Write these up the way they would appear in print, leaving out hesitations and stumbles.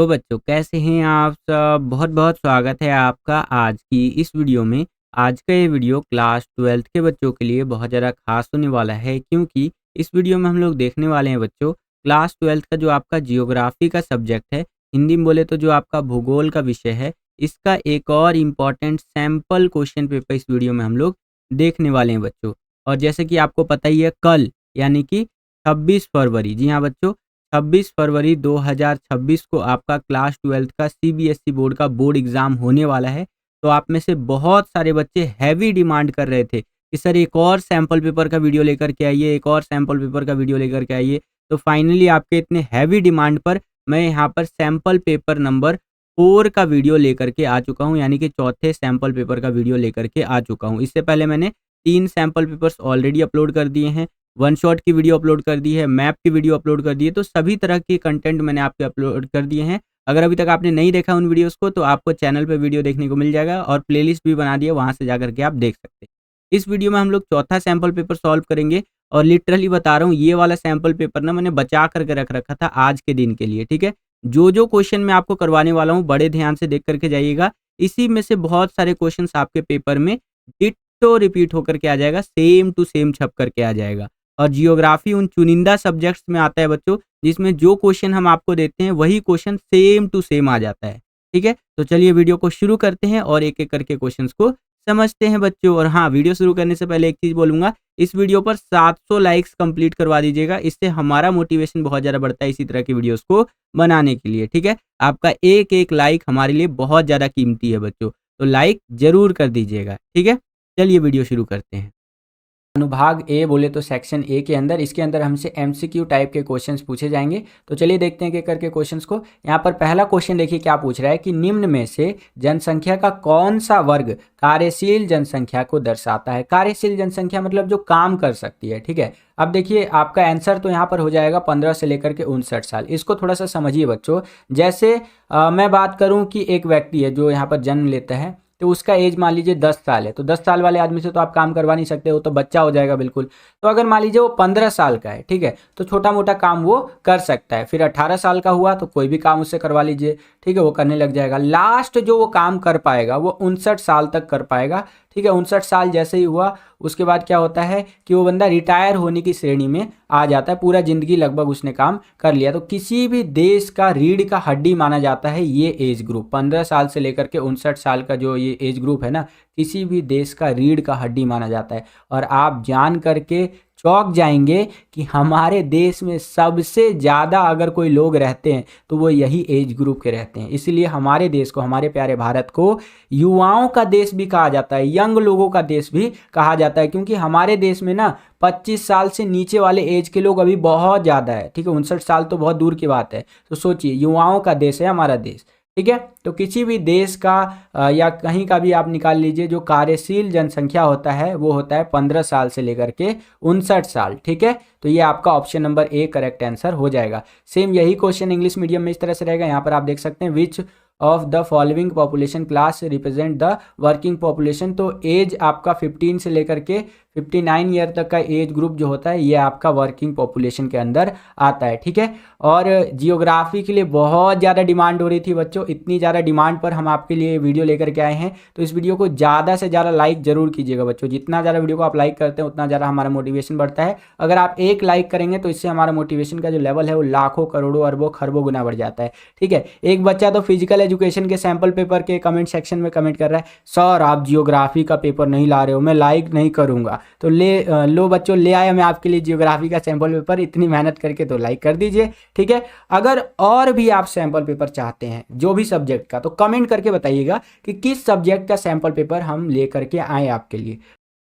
तो बच्चों कैसे हैं आप सब? बहुत-बहुत स्वागत है आपका आज की इस वीडियो में। आज का ये वीडियो क्लास 12th के बच्चों के लिए बहुत ज़्यादा ख़ास होने वाला है क्योंकि इस वीडियो में हम लोग देखने वाले हैं बच्चों क्लास 12th का जो आपका जियोग्राफ़ी का सब्जेक्ट है, हिंदी में बोले तो जो आपका भूगोल का विषय है, इसका एक और इम्पोर्टेंट सैंपल क्वेश्चन पेपर इस वीडियो में हम लोग देखने वाले हैं बच्चों। और जैसे कि आपको पता ही है कल यानी कि 26 फरवरी, जी हाँ बच्चों, 26 फरवरी 2026 को आपका क्लास 12th का सीबीएसई बोर्ड का बोर्ड एग्ज़ाम होने वाला है। तो आप में से बहुत सारे बच्चे हैवी डिमांड कर रहे थे कि सर एक और सैंपल पेपर का वीडियो लेकर के आइए, एक और सैंपल पेपर का वीडियो लेकर के आइए। तो फाइनली आपके इतने हैवी डिमांड पर मैं यहाँ पर सैंपल पेपर नंबर 4 का वीडियो लेकर के आ चुका हूँ, यानी कि चौथे सैंपल पेपर का वीडियो लेकर के आ चुका हूँ। इससे पहले मैंने 3 सैंपल पेपर्स ऑलरेडी अपलोड कर दिए हैं, वन शॉट की वीडियो अपलोड कर दी है, मैप की वीडियो अपलोड कर दी है, तो सभी तरह के कंटेंट मैंने आपके अपलोड कर दिए हैं। अगर अभी तक आपने नहीं देखा उन वीडियोस को तो आपको चैनल पे वीडियो देखने को मिल जाएगा और प्लेलिस्ट भी बना दी है, वहाँ से जाकर के आप देख सकते हैं। इस वीडियो में हम लोग चौथा सैंपल पेपर सॉल्व करेंगे और लिटरली बता रहा हूँ ये वाला सैंपल पेपर ना मैंने बचा करके रख रखा था आज के दिन के लिए, ठीक है। जो क्वेश्चन मैं आपको करवाने वाला हूँ बड़े ध्यान से देख करके जाइएगा। इसी में से बहुत सारे क्वेश्चन आपके पेपर में डिट्टो रिपीट होकर के आ जाएगा, सेम टू सेम छप करके आ जाएगा। और जियोग्राफी उन चुनिंदा सब्जेक्ट्स में आता है बच्चों जिसमें जो क्वेश्चन हम आपको देते हैं वही क्वेश्चन सेम टू सेम आ जाता है, ठीक है। तो चलिए वीडियो को शुरू करते हैं और एक एक करके क्वेश्चंस को समझते हैं बच्चों। और हाँ, वीडियो शुरू करने से पहले एक चीज़ बोलूँगा, इस वीडियो पर 700 लाइक्स कंप्लीट करवा दीजिएगा, इससे हमारा मोटिवेशन बहुत ज़्यादा बढ़ता है इसी तरह की वीडियोज़ को बनाने के लिए, ठीक है। आपका एक एक लाइक हमारे लिए बहुत ज़्यादा कीमती है बच्चों, तो लाइक ज़रूर कर दीजिएगा, ठीक है। चलिए वीडियो शुरू करते हैं। अनुभाग ए बोले तो सेक्शन ए के अंदर, इसके अंदर हमसे एमसीक्यू टाइप के क्वेश्चंस पूछे जाएंगे। तो चलिए देखते हैं कि करके क्वेश्चंस को। यहाँ पर पहला क्वेश्चन देखिए क्या पूछ रहा है कि निम्न में से जनसंख्या का कौन सा वर्ग कार्यशील जनसंख्या को दर्शाता है। कार्यशील जनसंख्या मतलब जो काम कर सकती है, ठीक है। अब देखिए आपका आंसर तो यहाँ पर हो जाएगा 15 से लेकर के 59 साल। इसको थोड़ा सा समझिए बच्चों। जैसे मैं बात करूँ कि एक व्यक्ति है जो यहाँ पर जन्म लेता है, तो उसका एज मान लीजिए 10 साल है, तो 10 साल वाले आदमी से तो आप काम करवा नहीं सकते, वो तो बच्चा हो जाएगा बिल्कुल। तो अगर मान लीजिए वो 15 साल का है, ठीक है, तो छोटा मोटा काम वो कर सकता है। फिर 18 साल का हुआ तो कोई भी काम उससे करवा लीजिए, ठीक है, वो करने लग जाएगा। लास्ट जो वो काम कर पाएगा वो 59 साल तक कर पाएगा, ठीक है। 59 साल जैसे ही हुआ उसके बाद क्या होता है कि वो बंदा रिटायर होने की श्रेणी में आ जाता है, पूरा जिंदगी लगभग उसने काम कर लिया। तो किसी भी देश का रीढ़ का हड्डी माना जाता है ये एज ग्रुप, 15 साल से लेकर के 59 साल का जो ये एज ग्रुप है ना, किसी भी देश का रीढ़ का हड्डी माना जाता है। और आप जान करके चौंक जाएंगे कि हमारे देश में सबसे ज़्यादा अगर कोई लोग रहते हैं तो वो यही एज ग्रुप के रहते हैं। इसलिए हमारे देश को, हमारे प्यारे भारत को युवाओं का देश भी कहा जाता है, यंग लोगों का देश भी कहा जाता है, क्योंकि हमारे देश में ना 25 साल से नीचे वाले एज के लोग अभी बहुत ज़्यादा है, ठीक है। 59 साल तो बहुत दूर की बात है। तो सोचिए युवाओं का देश है हमारा देश, ठीक है। तो किसी भी देश का या कहीं का भी आप निकाल लीजिए, जो कार्यशील जनसंख्या होता है वो होता है 15 साल से लेकर के 59 साल, ठीक है। तो ये आपका option number A correct answer हो जाएगा। सेम यही क्वेश्चन इंग्लिश मीडियम में इस तरह से रहेगा। यहाँ पर आप देख सकते हैं which of the following population class represent the working population. तो एज आपका 15 से लेकर के 59 ईयर तक का एज ग्रुप जो होता है ये आपका वर्किंग पॉपुलेशन के अंदर आता है, ठीक है। और जियोग्राफी के लिए बहुत ज़्यादा डिमांड हो रही थी बच्चों, इतनी ज़्यादा डिमांड पर हम आपके लिए वीडियो लेकर के आए हैं। तो इस वीडियो को ज़्यादा से ज़्यादा लाइक जरूर कीजिएगा बच्चों। जितना ज़्यादा वीडियो को आप लाइक करते हैं उतना ज़्यादा हमारा मोटिवेशन बढ़ता है। अगर आप एक लाइक करेंगे तो इससे हमारा मोटिवेशन का जो लेवल है वो लाखों करोड़ों अरबों खरबों गुना बढ़ जाता है, ठीक है। एक बच्चा तो फिजिकल एजुकेशन के सैंपल पेपर के कमेंट सेक्शन में कमेंट कर रहा है, सर आप जियोग्राफी का पेपर नहीं ला रहे हो, मैं लाइक नहीं करूँगा। तो लो बच्चों, ले आया मैं आपके लिए जियोग्राफी का सैंपल पेपर, इतनी मेहनत करके तो लाइक कर दीजिए, ठीक है। अगर और भी आप सैंपल पेपर चाहते हैं जो भी सब्जेक्ट का, तो कमेंट करके बताइएगा कि किस सब्जेक्ट का सैंपल पेपर हम ले करके आए आपके लिए।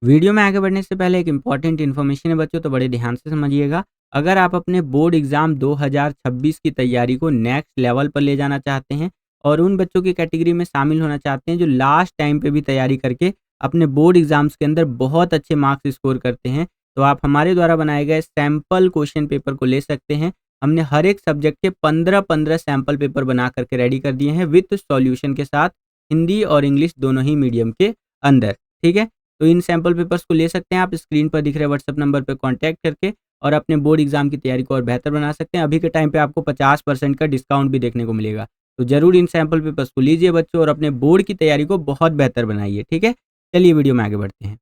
वीडियो में आगे बढ़ने से पहले एक इंपॉर्टेंट इन्फॉर्मेशन है बच्चों, तो बड़े ध्यान से समझिएगा। अगर आप अपने बोर्ड एग्जाम 2026 की तैयारी को नेक्स्ट लेवल पर ले जाना चाहते हैं और उन बच्चों की कैटेगरी में शामिल होना चाहते हैं जो लास्ट टाइम पे भी तैयारी करके अपने बोर्ड एग्जाम्स के अंदर बहुत अच्छे मार्क्स स्कोर करते हैं, तो आप हमारे द्वारा बनाए गए सैंपल क्वेश्चन पेपर को ले सकते हैं। हमने हर एक सब्जेक्ट के 15-15 सैंपल पेपर बना करके रेडी कर दिए हैं विथ सॉल्यूशन के साथ, हिंदी और इंग्लिश दोनों ही मीडियम के अंदर, ठीक है। तो इन सैंपल पेपर्स को ले सकते हैं आप स्क्रीन पर दिख रहे व्हाट्सएप नंबर पर कॉन्टैक्ट करके और अपने बोर्ड एग्जाम की तैयारी को और बेहतर बना सकते हैं। अभी के टाइम पे आपको 50% का डिस्काउंट भी देखने को मिलेगा। तो ज़रूर इन सैंपल पेपर्स को लीजिए बच्चों और अपने बोर्ड की तैयारी को बहुत बेहतर बनाइए, ठीक है? चलिए वीडियो में आगे बढ़ते हैं।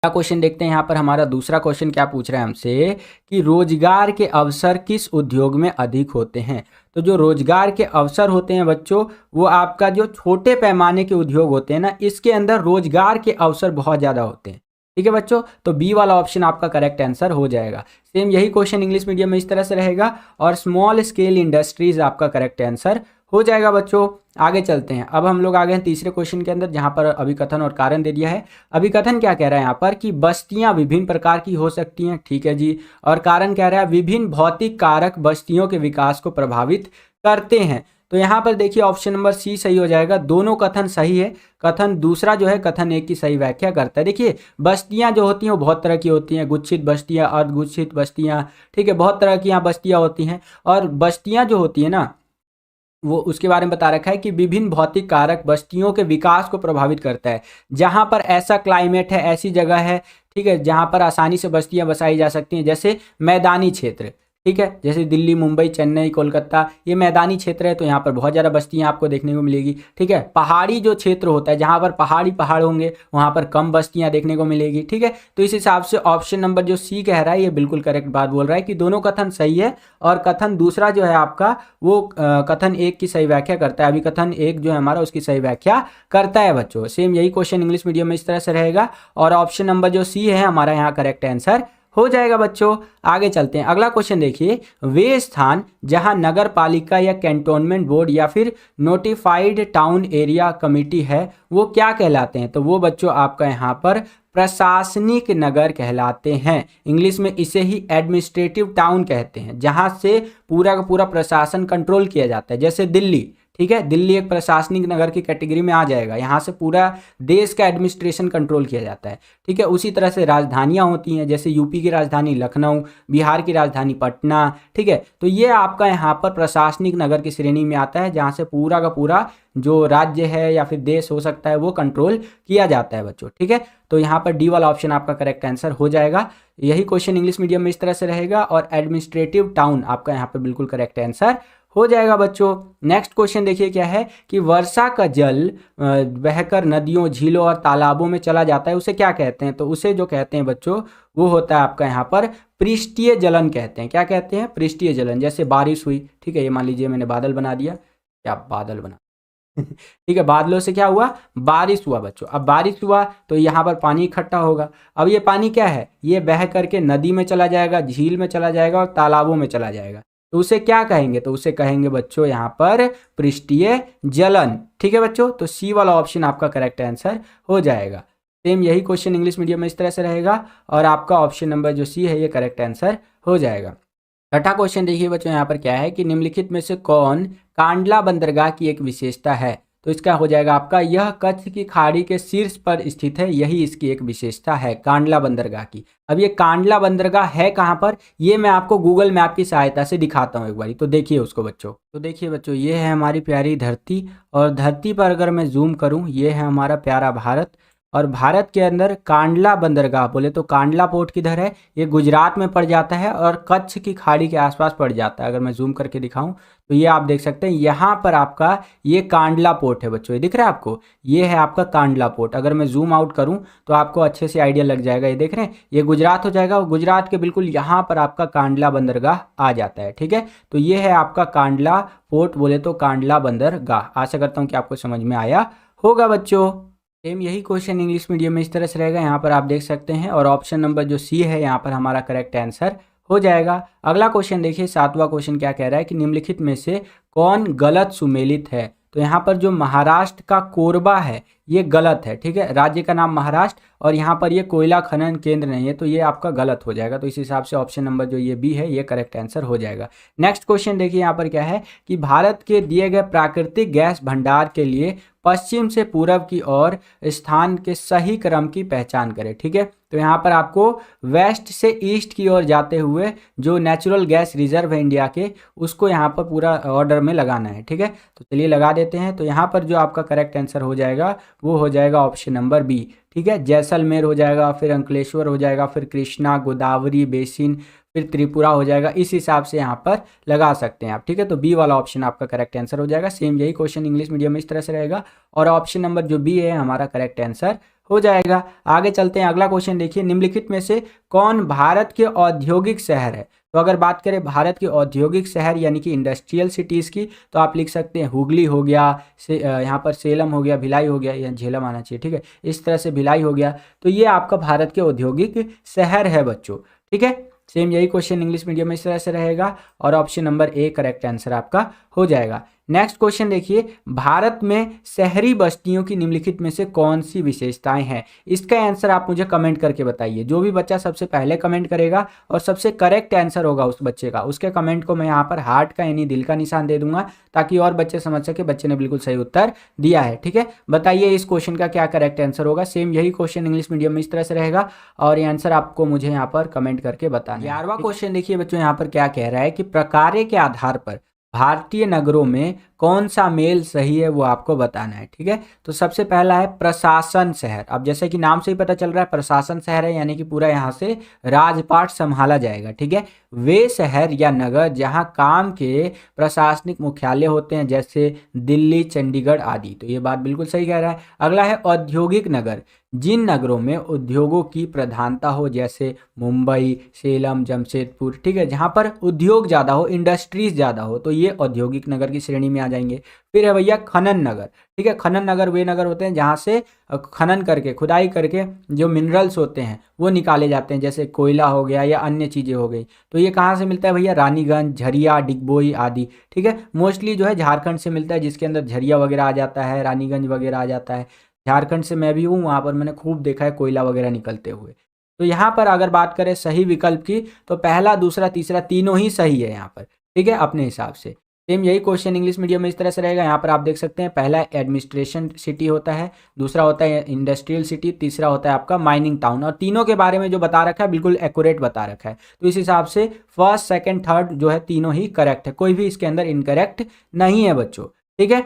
अगला क्वेश्चन देखते हैं। यहाँ पर हमारा दूसरा क्वेश्चन क्या पूछ रहा है हमसे कि रोजगार के अवसर किस उद्योग में अधिक होते हैं। तो जो रोजगार के अवसर होते हैं बच्चों, वो आपका जो छोटे पैमाने के उद्योग होते हैं ना, इसके अंदर रोजगार के अवसर बहुत ज़्यादा होते हैं। ठीक है बच्चों, तो बी वाला ऑप्शन आपका करेक्ट आंसर हो जाएगा। सेम यही क्वेश्चन इंग्लिश मीडियम में इस तरह से रहेगा और स्मॉल स्केल इंडस्ट्रीज आपका करेक्ट आंसर हो जाएगा बच्चों। आगे चलते हैं। अब हम लोग आ गए हैं तीसरे क्वेश्चन के अंदर, जहां पर अभिकथन और कारण दे दिया है। अभिकथन क्या कह रहा है यहाँ पर कि बस्तियां विभिन्न प्रकार की हो सकती हैं, ठीक है जी। और कारण कह रहा है विभिन्न भौतिक कारक बस्तियों के विकास को प्रभावित करते हैं। तो यहाँ पर देखिए ऑप्शन नंबर सी सही हो जाएगा। दोनों कथन सही है। कथन दूसरा जो है कथन एक की सही व्याख्या करता है। देखिए बस्तियां जो होती हैं वो बहुत तरह की होती हैं, गुच्छित बस्तियां, अर्धगुच्छित बस्तियां, ठीक है, बहुत तरह की यहाँ बस्तियां होती हैं। और बस्तियां जो होती है ना, वो उसके बारे में बता रखा है कि विभिन्न भौतिक कारक बस्तियों के विकास को प्रभावित करता है। जहां पर ऐसा क्लाइमेट है, ऐसी जगह है, ठीक है, जहां पर आसानी से बस्तियां बसाई जा सकती हैं, जैसे मैदानी क्षेत्र, ठीक है, जैसे दिल्ली, मुंबई, चेन्नई, कोलकाता, ये मैदानी क्षेत्र है, तो यहाँ पर बहुत ज़्यादा बस्तियाँ आपको देखने को मिलेगी। ठीक है, पहाड़ी जो क्षेत्र होता है, जहाँ पर पहाड़ होंगे, वहाँ पर कम बस्तियाँ देखने को मिलेगी। ठीक है, तो इस हिसाब से ऑप्शन नंबर जो सी कह रहा है, ये बिल्कुल करेक्ट बात बोल रहा है कि दोनों कथन सही है। और कथन दूसरा जो है आपका, वो कथन एक की सही व्याख्या करता है। अभी कथन एक जो है हमारा, उसकी सही व्याख्या करता है बच्चों। सेम यही क्वेश्चन इंग्लिश मीडियम में इस तरह से रहेगा और ऑप्शन नंबर जो सी है हमारा यहाँ करेक्ट आंसर हो जाएगा बच्चों। आगे चलते हैं। अगला क्वेश्चन देखिए, वे स्थान जहां नगर पालिका या कैंटोनमेंट बोर्ड या फिर नोटिफाइड टाउन एरिया कमेटी है, वो क्या कहलाते हैं। तो वो बच्चों आपका यहाँ पर प्रशासनिक नगर कहलाते हैं। इंग्लिश में इसे ही एडमिनिस्ट्रेटिव टाउन कहते हैं, जहां से पूरा का पूरा प्रशासन कंट्रोल किया जाता है। जैसे दिल्ली, ठीक है, दिल्ली एक प्रशासनिक नगर की कैटेगरी में आ जाएगा। यहाँ से पूरा देश का एडमिनिस्ट्रेशन कंट्रोल किया जाता है। ठीक है, उसी तरह से राजधानियाँ होती हैं, जैसे यूपी की राजधानी लखनऊ, बिहार की राजधानी पटना। ठीक है, तो ये आपका यहाँ पर प्रशासनिक नगर की श्रेणी में आता है, जहाँ से पूरा का पूरा जो राज्य है या फिर देश हो सकता है, वो कंट्रोल किया जाता है बच्चों। ठीक है, तो यहाँ पर डी वाला ऑप्शन आपका करेक्ट आंसर हो जाएगा। यही क्वेश्चन इंग्लिश मीडियम में इस तरह से रहेगा और एडमिनिस्ट्रेटिव टाउन आपका यहाँ पर बिल्कुल करेक्ट आंसर हो जाएगा बच्चों। नेक्स्ट क्वेश्चन देखिए क्या है कि वर्षा का जल बहकर नदियों, झीलों और तालाबों में चला जाता है, उसे क्या कहते हैं। तो उसे जो कहते हैं बच्चों, वो होता है आपका यहाँ पर पृष्ठीय जलन कहते हैं। क्या कहते हैं, पृष्ठीय जलन। जैसे बारिश हुई, ठीक है, ये मान लीजिए मैंने बादल बना दिया, क्या बादल बना ठीक है, बादलों से क्या हुआ, बारिश हुआ बच्चों। अब बारिश हुआ तो यहाँ पर पानी इकट्ठा होगा। अब ये पानी क्या है, ये बह करके नदी में चला जाएगा, झील में चला जाएगा और तालाबों में चला जाएगा। तो उसे क्या कहेंगे, तो उसे कहेंगे बच्चों यहाँ पर पृष्ठीय जलन। ठीक है बच्चों, तो सी वाला ऑप्शन आपका करेक्ट आंसर हो जाएगा। सेम यही क्वेश्चन इंग्लिश मीडियम में इस तरह से रहेगा और आपका ऑप्शन नंबर जो सी है ये करेक्ट आंसर हो जाएगा। छठा क्वेश्चन देखिए बच्चों, यहाँ पर क्या है कि निम्नलिखित में से कौन कांडला बंदरगाह की एक विशेषता है। तो इसका हो जाएगा आपका, यह कच्छ की खाड़ी के शीर्ष पर स्थित है, यही इसकी एक विशेषता है कांडला बंदरगाह की। अब ये कांडला बंदरगाह है कहाँ पर, ये मैं आपको गूगल मैप की सहायता से दिखाता हूँ एक बारी, तो देखिए उसको बच्चों। तो देखिए बच्चों, ये है हमारी प्यारी धरती और धरती पर अगर मैं जूम करूँ, ये है हमारा प्यारा भारत। और भारत के अंदर कांडला बंदरगाह बोले तो कांडला पोर्ट किधर है, ये गुजरात में पड़ जाता है और कच्छ की खाड़ी के आसपास पड़ जाता है। अगर मैं जूम करके दिखाऊं तो ये आप देख सकते हैं, यहाँ पर आपका ये कांडला पोर्ट है बच्चों, ये दिख रहा है आपको, ये है आपका कांडला पोर्ट। अगर मैं जूम आउट करूं तो आपको अच्छे से आइडिया लग जाएगा। ये देख रहे हैं, ये गुजरात हो जाएगा और गुजरात के बिल्कुल यहाँ पर आपका कांडला बंदरगाह आ जाता है। ठीक है, तो ये है आपका कांडला पोर्ट बोले तो कांडला बंदरगाह। आशा करता हूँ कि आपको समझ में आया होगा बच्चों। सेम यही क्वेश्चन इंग्लिश मीडियम में इस तरह से रहेगा, यहाँ पर आप देख सकते हैं और ऑप्शन नंबर जो सी है यहाँ पर हमारा करेक्ट आंसर हो जाएगा। अगला क्वेश्चन देखिए, सातवां क्वेश्चन क्या कह रहा है कि निम्नलिखित में से कौन गलत सुमेलित है। तो यहाँ पर जो महाराष्ट्र का कोरबा है ये गलत है। ठीक है, राज्य का नाम महाराष्ट्र और यहाँ पर ये कोयला खनन केंद्र नहीं है, तो ये आपका गलत हो जाएगा। तो इस हिसाब से ऑप्शन नंबर जो ये बी है ये करेक्ट आंसर हो जाएगा। नेक्स्ट क्वेश्चन देखिए, यहाँ पर क्या है कि भारत के दिए गए प्राकृतिक गैस भंडार के लिए पश्चिम से पूरब की ओर स्थान के सही क्रम की पहचान करें। ठीक है, तो यहाँ पर आपको वेस्ट से ईस्ट की ओर जाते हुए जो नेचुरल गैस रिजर्व है इंडिया के, उसको यहाँ पर पूरा ऑर्डर में लगाना है। ठीक है, तो चलिए लगा देते हैं। तो यहाँ पर जो आपका करेक्ट आंसर हो जाएगा वो हो जाएगा ऑप्शन नंबर बी। ठीक है, जैसलमेर हो जाएगा, फिर अंकलेश्वर हो जाएगा, फिर कृष्णा गोदावरी बेसिन, फिर त्रिपुरा हो जाएगा। इस हिसाब से यहाँ पर लगा सकते हैं आप, ठीक है। तो बी वाला ऑप्शन आपका करेक्ट आंसर हो जाएगा। सेम यही क्वेश्चन इंग्लिश मीडियम में इस तरह से रहेगा और ऑप्शन नंबर जो बी है हमारा करेक्ट आंसर हो जाएगा। आगे चलते हैं, अगला क्वेश्चन देखिए, निम्नलिखित में से कौन भारत के औद्योगिक शहर है। तो अगर बात करें भारत के औद्योगिक शहर यानी कि इंडस्ट्रियल सिटीज़ की, तो आप लिख सकते हैं हुगली हो गया, यहाँ पर सेलम हो गया, भिलाई हो गया, या झेलम आना चाहिए, ठीक है, इस तरह से भिलाई हो गया। तो ये आपका भारत के औद्योगिक शहर है बच्चों, ठीक है। सेम यही क्वेश्चन इंग्लिश मीडियम में इस तरह से रहेगा और option number A correct answer आपका हो जाएगा। नेक्स्ट क्वेश्चन देखिए, भारत में शहरी बस्तियों की निम्नलिखित में से कौन सी विशेषताएं हैं। इसका आंसर आप मुझे कमेंट करके बताइए। जो भी बच्चा सबसे पहले कमेंट करेगा और सबसे करेक्ट आंसर होगा उस बच्चे का, उसके कमेंट को मैं यहाँ पर हार्ट का यानी दिल का निशान दे दूंगा, ताकि और बच्चे समझ सके बच्चे ने बिल्कुल सही उत्तर दिया है, ठीक है। बताइए इस क्वेश्चन का क्या करेक्ट आंसर होगा। सेम यही क्वेश्चन इंग्लिश मीडियम में इस तरह से रहेगा और ये आंसर आपको मुझे यहाँ पर कमेंट करके बताना है। 11वां क्वेश्चन देखिए बच्चों, यहाँ पर क्या कह रहा है कि प्रकार्य के आधार पर भारतीय नगरों में कौन सा मेल सही है वो आपको बताना है, ठीक है। तो सबसे पहला है प्रशासन शहर। अब जैसे कि नाम से ही पता चल रहा है प्रशासन शहर है, यानी कि पूरा यहाँ से राजपाट संभाला जाएगा, ठीक है। वे शहर या नगर जहाँ काम के प्रशासनिक मुख्यालय होते हैं, जैसे दिल्ली, चंडीगढ़ आदि। तो ये बात बिल्कुल सही कह रहा है। अगला है औद्योगिक नगर, जिन नगरों में उद्योगों की प्रधानता हो, जैसे मुंबई, सेलम, जमशेदपुर, ठीक है, जहाँ पर उद्योग ज़्यादा हो, इंडस्ट्रीज ज़्यादा हो, तो ये औद्योगिक नगर की श्रेणी में आ जाएंगे। फिर है भैया खनन नगर, ठीक है। खनन नगर वे नगर होते हैं जहाँ से खनन करके, खुदाई करके जो मिनरल्स होते हैं वो निकाले जाते हैं, जैसे कोयला हो गया या अन्य चीज़ें हो गई। तो ये कहाँ से मिलता है भैया, रानीगंज, झरिया, डिगबोई आदि, ठीक है। मोस्टली जो है झारखंड से मिलता है, जिसके अंदर झरिया वगैरह आ जाता है, रानीगंज वगैरह आ जाता है। झारखंड से मैं भी हूँ, वहाँ पर मैंने खूब देखा है कोयला वगैरह निकलते हुए। तो यहाँ पर अगर बात करें सही विकल्प की, तो पहला, दूसरा, तीसरा तीनों ही सही है यहाँ पर, ठीक है, अपने हिसाब से। सेम यही क्वेश्चन इंग्लिश मीडियम में इस तरह से रहेगा। यहाँ पर आप देख सकते हैं पहला एडमिनिस्ट्रेशन सिटी होता है, दूसरा होता है इंडस्ट्रियल सिटी, तीसरा होता है आपका माइनिंग टाउन। और तीनों के बारे में जो बता रखा है बिल्कुल एक्यूरेट बता रखा है। तो इस हिसाब से फर्स्ट, सेकंड, थर्ड जो है तीनों ही करेक्ट है, कोई भी इसके अंदर इनकरेक्ट नहीं है बच्चों, ठीक है।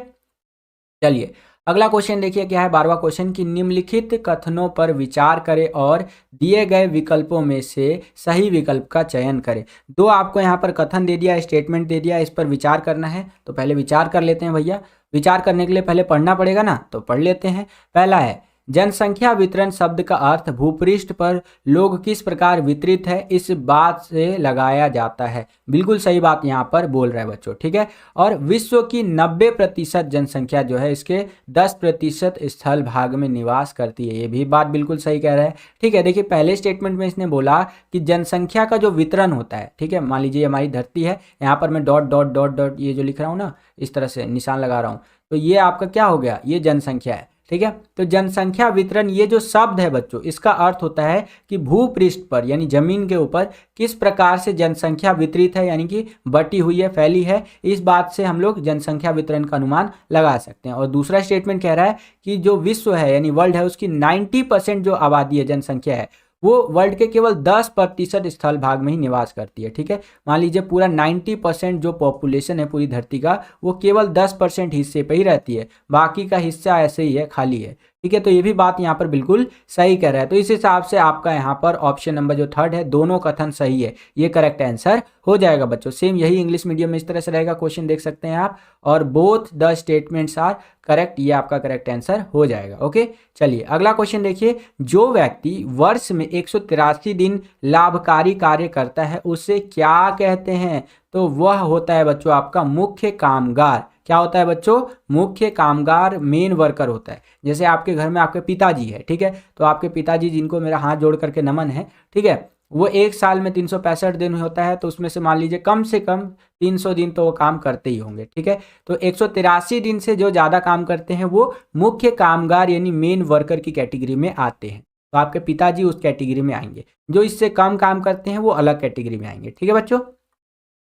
चलिए अगला क्वेश्चन देखिए क्या है, 12वां क्वेश्चन की निम्नलिखित कथनों पर विचार करें और दिए गए विकल्पों में से सही विकल्प का चयन करें। दो आपको यहाँ पर कथन दे दिया, स्टेटमेंट दे दिया, इस पर विचार करना है। तो पहले विचार कर लेते हैं भैया। विचार करने के लिए पहले पढ़ना पड़ेगा ना, तो पढ़ लेते हैं। पहला है, जनसंख्या वितरण शब्द का अर्थ भूपृष्ठ पर लोग किस प्रकार वितरित है इस बात से लगाया जाता है। बिल्कुल सही बात यहाँ पर बोल रहा है बच्चों, ठीक है। और विश्व की 90% जनसंख्या जो है इसके 10% स्थल भाग में निवास करती है, ये भी बात बिल्कुल सही कह रहा है, ठीक है। देखिए पहले स्टेटमेंट में इसने बोला कि जनसंख्या का जो वितरण होता है, ठीक है, मान लीजिए हमारी धरती है, यहाँ पर मैं डॉट डॉट डॉट डॉट ये जो लिख रहा हूँ ना, इस तरह से निशान लगा रहा हूँ, तो ये आपका क्या हो गया, ये जनसंख्या है, ठीक है। तो जनसंख्या वितरण ये जो शब्द है बच्चों, इसका अर्थ होता है कि भूपृष्ठ पर यानी जमीन के ऊपर किस प्रकार से जनसंख्या वितरित है, यानी कि बटी हुई है, फैली है, इस बात से हम लोग जनसंख्या वितरण का अनुमान लगा सकते हैं। और दूसरा स्टेटमेंट कह रहा है कि जो विश्व है यानी वर्ल्ड है, उसकी 90% जो आबादी है, जनसंख्या है, वो वर्ल्ड के केवल 10% स्थल भाग में ही निवास करती है, ठीक है। मान लीजिए पूरा 90% जो पॉपुलेशन है पूरी धरती का, वो केवल 10% हिस्से पे ही रहती है, बाकी का हिस्सा ऐसे ही है, खाली है, ठीक है। तो ये भी बात यहाँ पर बिल्कुल सही कह रहा है। तो इस हिसाब से आपका यहाँ पर ऑप्शन नंबर जो थर्ड है, दोनों कथन सही है, ये करेक्ट आंसर हो जाएगा बच्चों। सेम यही इंग्लिश मीडियम में इस तरह से रहेगा, क्वेश्चन देख सकते हैं आप, और both the statements are correct, ये आपका करेक्ट आंसर हो जाएगा। ओके, चलिए अगला क्वेश्चन देखिए, जो व्यक्ति वर्ष में 183 दिन लाभकारी कार्य करता है उसे क्या कहते हैं। तो वह होता है बच्चों आपका मुख्य कामगार। क्या होता है बच्चों, मुख्य कामगार, मेन वर्कर होता है। जैसे आपके घर में आपके पिताजी है, ठीक है, तो आपके पिताजी, जिनको मेरा हाथ जोड़ करके नमन है, ठीक है, वो एक साल में 365 दिन होता है, तो उसमें से मान लीजिए कम से कम 300 दिन तो वो काम करते ही होंगे, ठीक है। तो 183 दिन से जो ज़्यादा काम करते हैं वो मुख्य कामगार यानी मेन वर्कर की कैटेगरी में आते हैं। तो आपके पिताजी उस कैटेगरी में आएंगे। जो इससे कम काम करते हैं वो अलग कैटेगरी में आएंगे, ठीक है बच्चों।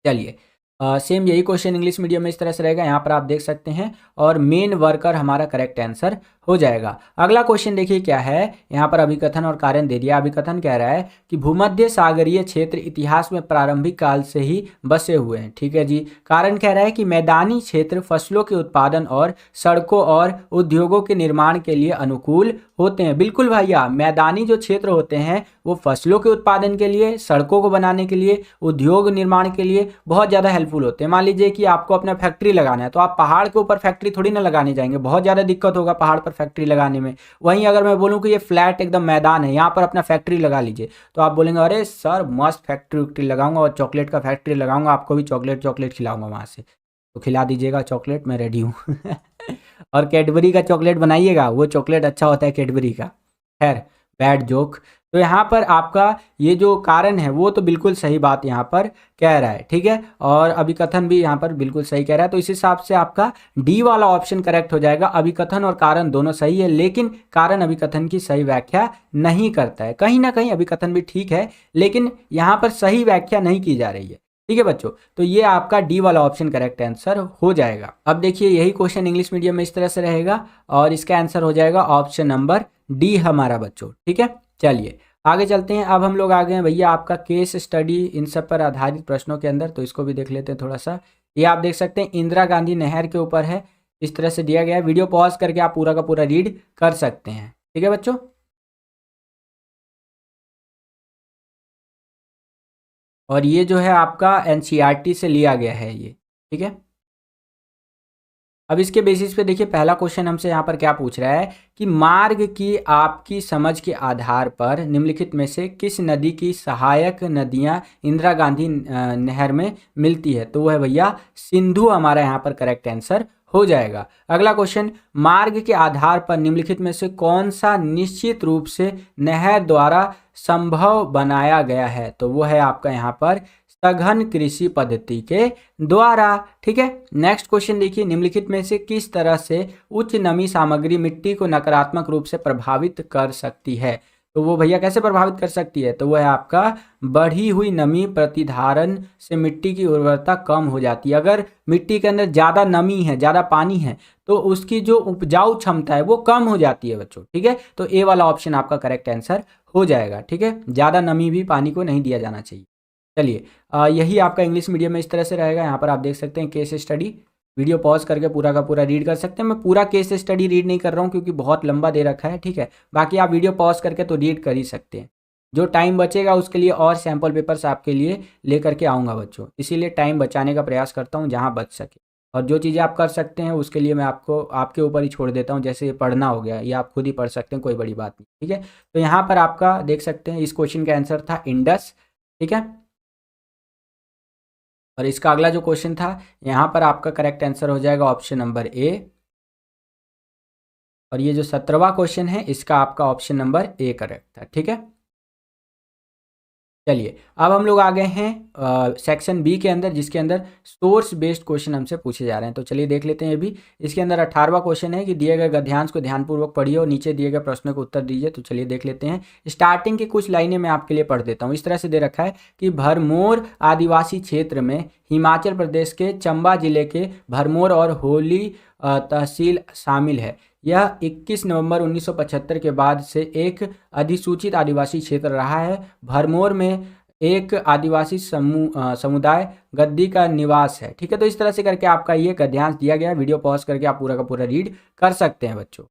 चलिए सेम यही क्वेश्चन इंग्लिश मीडियम में इस तरह से रहेगा, यहाँ पर आप देख सकते हैं, और मेन वर्कर हमारा करेक्ट आंसर हो जाएगा। अगला क्वेश्चन देखिए क्या है, यहाँ पर अभिकथन और कारण दे दिया। अभिकथन कह रहा है कि भूमध्य सागरीय क्षेत्र इतिहास में प्रारंभिक काल से ही बसे हुए हैं। ठीक है जी। कारण कह रहा है कि मैदानी क्षेत्र फसलों के उत्पादन और सड़कों और उद्योगों के निर्माण के लिए अनुकूल होते हैं। बिल्कुल भैया, मैदानी जो क्षेत्र होते हैं वो फसलों के उत्पादन के लिए, सड़कों को बनाने के लिए, उद्योग निर्माण के लिए बहुत ज़्यादा हेल्पफुल होते हैं। मान लीजिए कि आपको अपना फैक्ट्री लगाना है, तो आप पहाड़ के ऊपर फैक्ट्री थोड़ी ना लगाने जाएंगे, बहुत ज़्यादा दिक्कत होगा पहाड़ पर फैक्ट्री लगाने में। वहीं अगर मैं बोलूँ कि ये फ्लैट एकदम मैदान है, यहाँ पर अपना फैक्ट्री लगा लीजिए, तो आप बोलेंगे अरे सर मस्त फैक्ट्री लगाऊंगा और चॉकलेट का फैक्ट्री लगाऊंगा, आपको भी चॉकलेट खिलाऊंगा वहाँ से। तो खिला दीजिएगा चॉकलेट, मैं रेडी हूँ। और कैडबरी का चॉकलेट बनाइएगा, वो चॉकलेट अच्छा होता है कैडबरी का। खैर, बैड जोक। तो यहाँ पर आपका ये जो कारण है वो तो बिल्कुल सही बात यहाँ पर कह रहा है। ठीक है, और अभिकथन भी यहाँ पर बिल्कुल सही कह रहा है। तो इस हिसाब से आपका डी वाला ऑप्शन करेक्ट हो जाएगा। अभिकथन और कारण दोनों सही है, लेकिन कारण अभिकथन की सही व्याख्या नहीं करता है। कहीं ना कहीं अभिकथन भी ठीक है, लेकिन यहाँ पर सही व्याख्या नहीं की जा रही है। ठीक है बच्चों, तो ये आपका डी वाला ऑप्शन करेक्ट आंसर हो जाएगा। अब देखिए यही क्वेश्चन इंग्लिश मीडियम में इस तरह से रहेगा, और इसका आंसर हो जाएगा ऑप्शन नंबर डी हमारा बच्चों। ठीक है, चलिए आगे चलते हैं। अब हम लोग आ गए हैं भैया आपका केस स्टडी इन सब पर आधारित प्रश्नों के अंदर, तो इसको भी देख लेते हैं थोड़ा सा। ये आप देख सकते हैं इंदिरा गांधी नहर के ऊपर है, इस तरह से दिया गया है। वीडियो पॉज करके आप पूरा का पूरा रीड कर सकते हैं। ठीक है बच्चों, और ये जो है आपका एनसीईआरटी से लिया गया है ये। ठीक है, अब इसके बेसिस पे देखिए पहला क्वेश्चन हमसे यहाँ पर क्या पूछ रहा है कि मार्ग की आपकी समझ के आधार पर निम्नलिखित में से किस नदी की सहायक नदियाँ इंदिरा गांधी नहर में मिलती है। तो वो है भैया सिंधु, हमारा यहाँ पर करेक्ट आंसर हो जाएगा। अगला क्वेश्चन, मार्ग के आधार पर निम्नलिखित में से कौन सा निश्चित रूप से नहर द्वारा संभव बनाया गया है। तो वो है आपका यहाँ पर सघन कृषि पद्धति के द्वारा। ठीक है, नेक्स्ट क्वेश्चन देखिए, निम्नलिखित में से किस तरह से उच्च नमी सामग्री मिट्टी को नकारात्मक रूप से प्रभावित कर सकती है। तो वो भैया कैसे प्रभावित कर सकती है। तो वो है आपका बढ़ी हुई नमी प्रतिधारण से मिट्टी की उर्वरता कम हो जाती है। अगर मिट्टी के अंदर ज़्यादा नमी है, ज़्यादा पानी है, तो उसकी जो उपजाऊ क्षमता है वो कम हो जाती है बच्चों। ठीक है, तो ए वाला ऑप्शन आपका करेक्ट आंसर हो जाएगा। ठीक है, ज़्यादा नमी भी पानी को नहीं दिया जाना चाहिए। चलिए यही आपका इंग्लिश मीडियम में इस तरह से रहेगा। यहाँ पर आप देख सकते हैं केस स्टडी, वीडियो पॉज करके पूरा का पूरा रीड कर सकते हैं। मैं पूरा केस स्टडी रीड नहीं कर रहा हूँ क्योंकि बहुत लंबा दे रखा है। ठीक है, बाकी आप वीडियो पॉज करके तो रीड कर ही सकते हैं। जो टाइम बचेगा उसके लिए और सैम्पल पेपर्स आपके लिए लेकर के आऊँगा बच्चों, इसीलिए टाइम बचाने का प्रयास करता हूँ जहाँ बच सके। और जो चीज़ें आप कर सकते हैं उसके लिए मैं आपको आपके ऊपर ही छोड़ देता हूँ, जैसे पढ़ना हो गया, ये आप खुद ही पढ़ सकते हैं, कोई बड़ी बात नहीं। ठीक है, तो यहाँ पर आपका देख सकते हैं इस क्वेश्चन का आंसर था इंडस। ठीक है, और इसका अगला जो क्वेश्चन था यहाँ पर आपका करेक्ट आंसर हो जाएगा ऑप्शन नंबर ए। और ये जो 17वां क्वेश्चन है इसका आपका ऑप्शन नंबर ए करेक्ट था। ठीक है, चलिए अब हम लोग आ गए हैं सेक्शन बी के अंदर, जिसके अंदर सोर्स बेस्ड क्वेश्चन हमसे पूछे जा रहे हैं। तो चलिए देख लेते हैं। ये भी इसके अंदर 18वां क्वेश्चन है कि दिए गए गद्यांश को ध्यानपूर्वक पढ़िए और नीचे दिए गए प्रश्नों को उत्तर दीजिए। तो चलिए देख लेते हैं। स्टार्टिंग की कुछ लाइनें मैं आपके लिए पढ़ देता हूँ। इस तरह से दे रखा है कि भरमौर आदिवासी क्षेत्र में हिमाचल प्रदेश के चंबा जिले के भरमौर और होली तहसील शामिल है। यह 21 नवंबर 1975 के बाद से एक अधिसूचित आदिवासी क्षेत्र रहा है। भरमौर में एक आदिवासी समुदाय गद्दी का निवास है। ठीक है, तो इस तरह से करके आपका ये गद्यांश दिया गया है। वीडियो पॉज करके आप पूरा का पूरा रीड कर सकते हैं बच्चों।